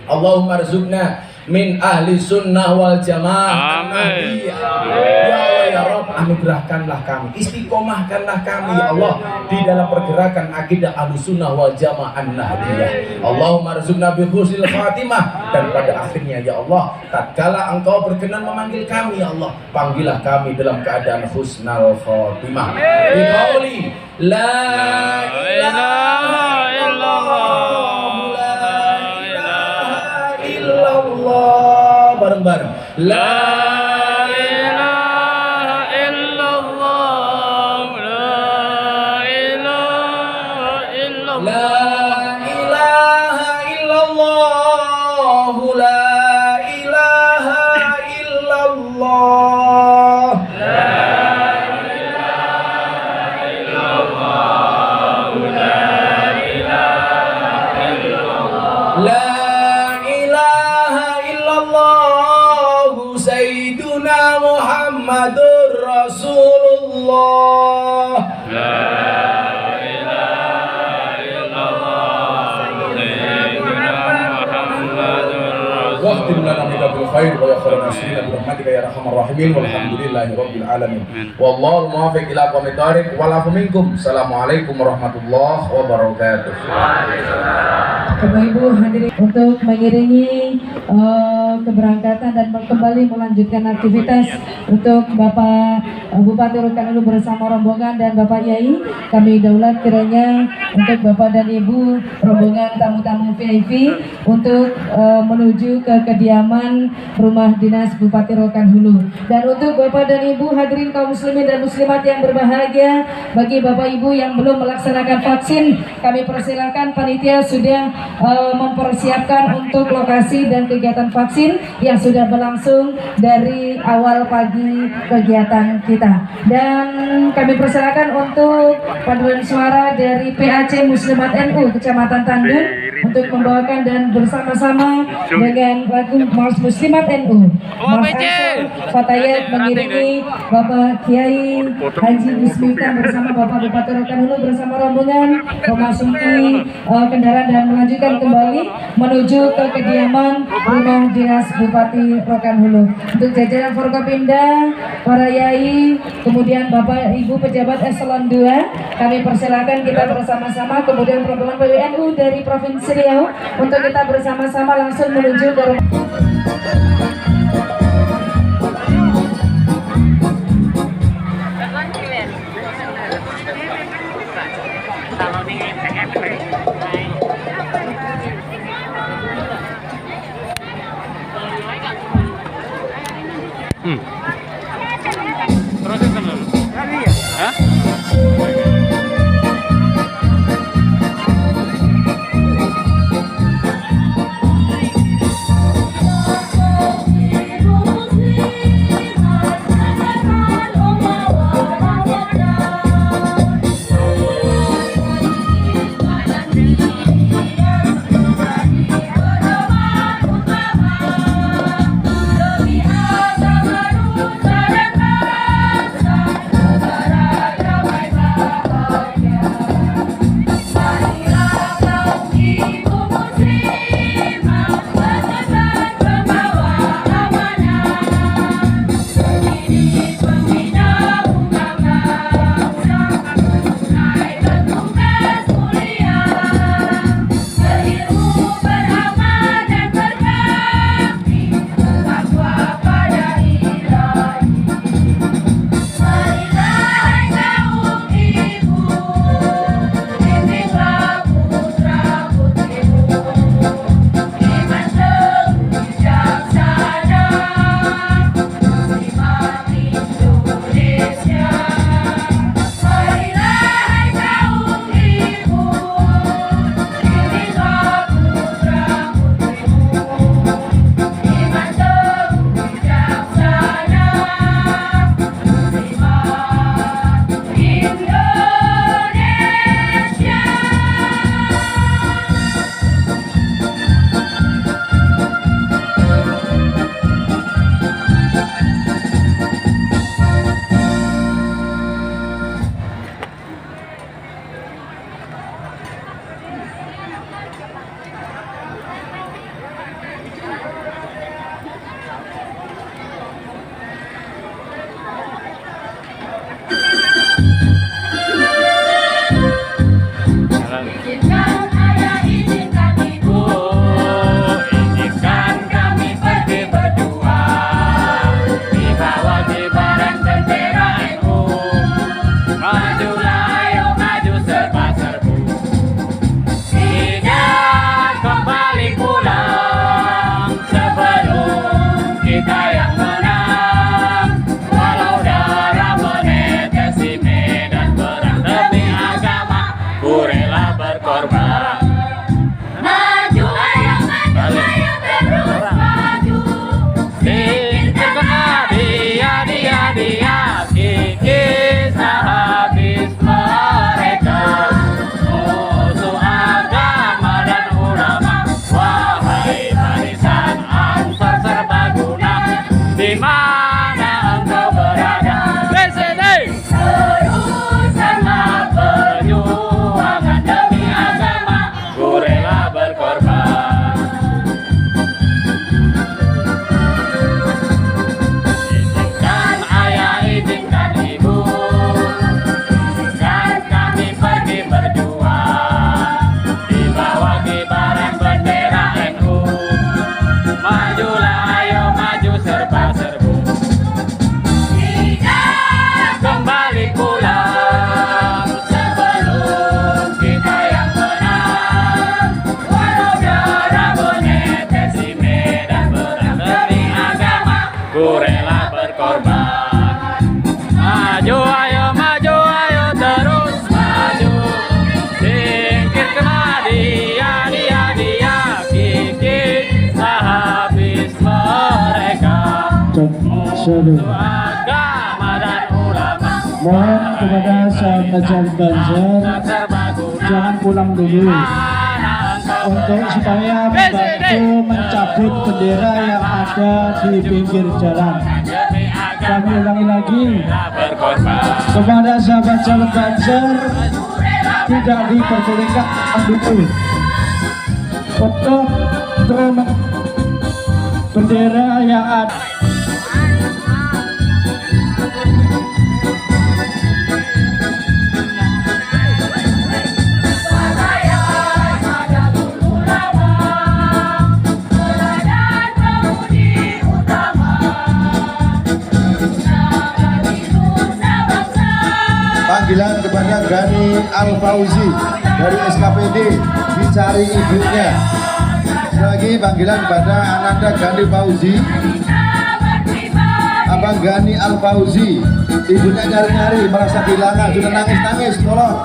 Speaker 2: Allahumma arzuqna min ahli sunnah wal jamaah.
Speaker 4: Amin.
Speaker 2: Ya Allah ya Rabb, anugerahkanlah kami, istiqomahkanlah kami ya Allah di dalam pergerakan akidah ahli sunnah wal jamaah an-nahdiyah. Allahumma arzuqna bi husnil khatimah, dan pada akhirnya ya Allah tatkala engkau berkenan memanggil kami ya Allah, panggillah kami dalam keadaan husnul khatimah. Bi qauli la ilaha illallah, la ilaha illallah, bareng-bareng la ilaha illallah, la ilaha illallah, la ilaha illallah, la ilaha illallah, la ilaha illallah, Sayyiduna Muhammadur Rasulullah. واختم لنا بك بالخير ويا خير الناصرين برحمتك يا ارحم الراحمين والحمد لله رب العالمين والله الموفق الى اقوام الطريق والعفو منكم. Assalamualaikum warahmatullahi wabarakatuh.
Speaker 1: Bapak Ibu hadirin untuk mengiringi keberangkatan dan kembali melanjutkan aktivitas untuk Bapak Bupati Rokan Hulu bersama rombongan dan Bapak Yai. Kami daulat kiranya untuk Bapak dan Ibu rombongan tamu-tamu VIP untuk menuju ke kediaman rumah dinas Bupati Rokan Hulu. Dan untuk Bapak dan Ibu hadirin kaum muslimin dan muslimat yang berbahagia, bagi Bapak Ibu yang belum melaksanakan vaksin, kami persilakan panitia sudah mempersiapkan untuk lokasi dan kegiatan vaksin yang sudah berlangsung dari awal pagi kegiatan kita. Dan kami persilakan untuk paduan suara dari PAC Muslimat NU Kecamatan Tandun untuk membawakan dan bersama-sama dengan lagu Mars Muslimat NU. Mas Ansor Fatayat mengiringi Bapak Kiai Haji Bismillah bersama Bapak Bupati Rokan Hulu bersama rombongan memasuki kendaraan dan melanjutkan kembali menuju ke kediaman rumah dinas Bupati Rokan Hulu. Untuk jajaran Forkopimda, para yai, kemudian Bapak Ibu pejabat eselon 2, kami persilakan kita bersama-sama, kemudian rombongan PWNU dari Provinsi Riau untuk kita bersama-sama langsung menuju ke rumah.
Speaker 3: Terus itu dulu. Hah?
Speaker 4: Wah
Speaker 3: berkorban. Maju ayo terus maju. Singkir dia kikir habis mereka. Agama dan ulama.
Speaker 4: Mohon kepada sahabat Banjar jangan pulang dulu untuk supaya membantu mencabut bendera yang ada di pinggir jalan. Kami ulangi lagi kepada sahabat Banjar tidak diperbolehkan mendukung untuk bendera yang ada.
Speaker 5: Panggilan kepada Gani Al-Fauzi dari SKPD dicari ibunya. Lagi panggilan kepada Ananda Gani Fauzi, Abang Gani Al-Fauzi, ibunya nyari-nyari merasa kehilangan, sudah nangis-nangis, tolong.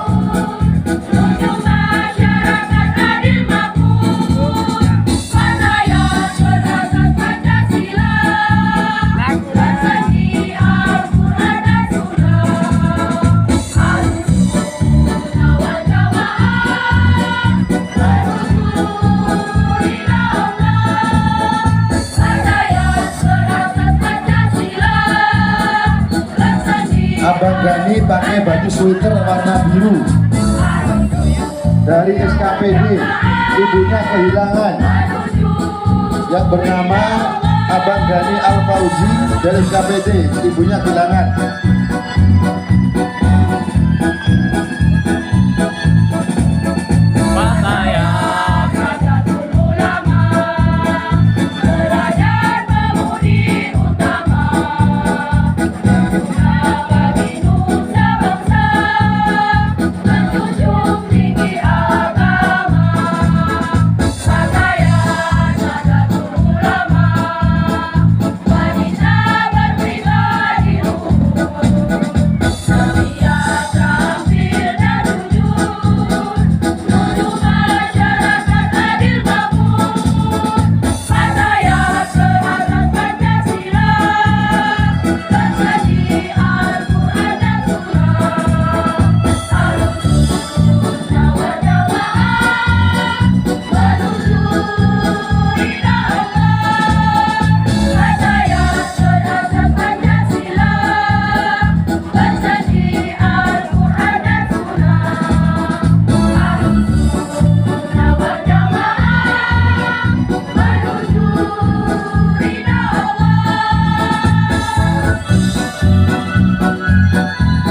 Speaker 5: Abang Gani pakai baju sweater warna biru dari SKPD, ibunya kehilangan, yang bernama Abang Gani Al-Fauzi dari SKPD, ibunya kehilangan.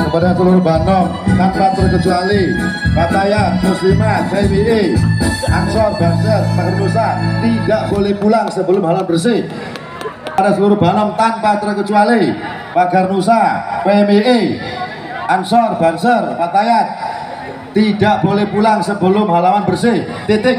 Speaker 5: Kepada seluruh Banom tanpa terkecuali Fatayat, Muslimat, PMII, Ansor, Banjar, Pagar Nusa tidak boleh pulang sebelum halal bersih. Pada seluruh Banom tanpa terkecuali Pagar Nusa, PMII, Ansor, Banjar, Fatayat tidak boleh pulang sebelum halaman bersih. Titik.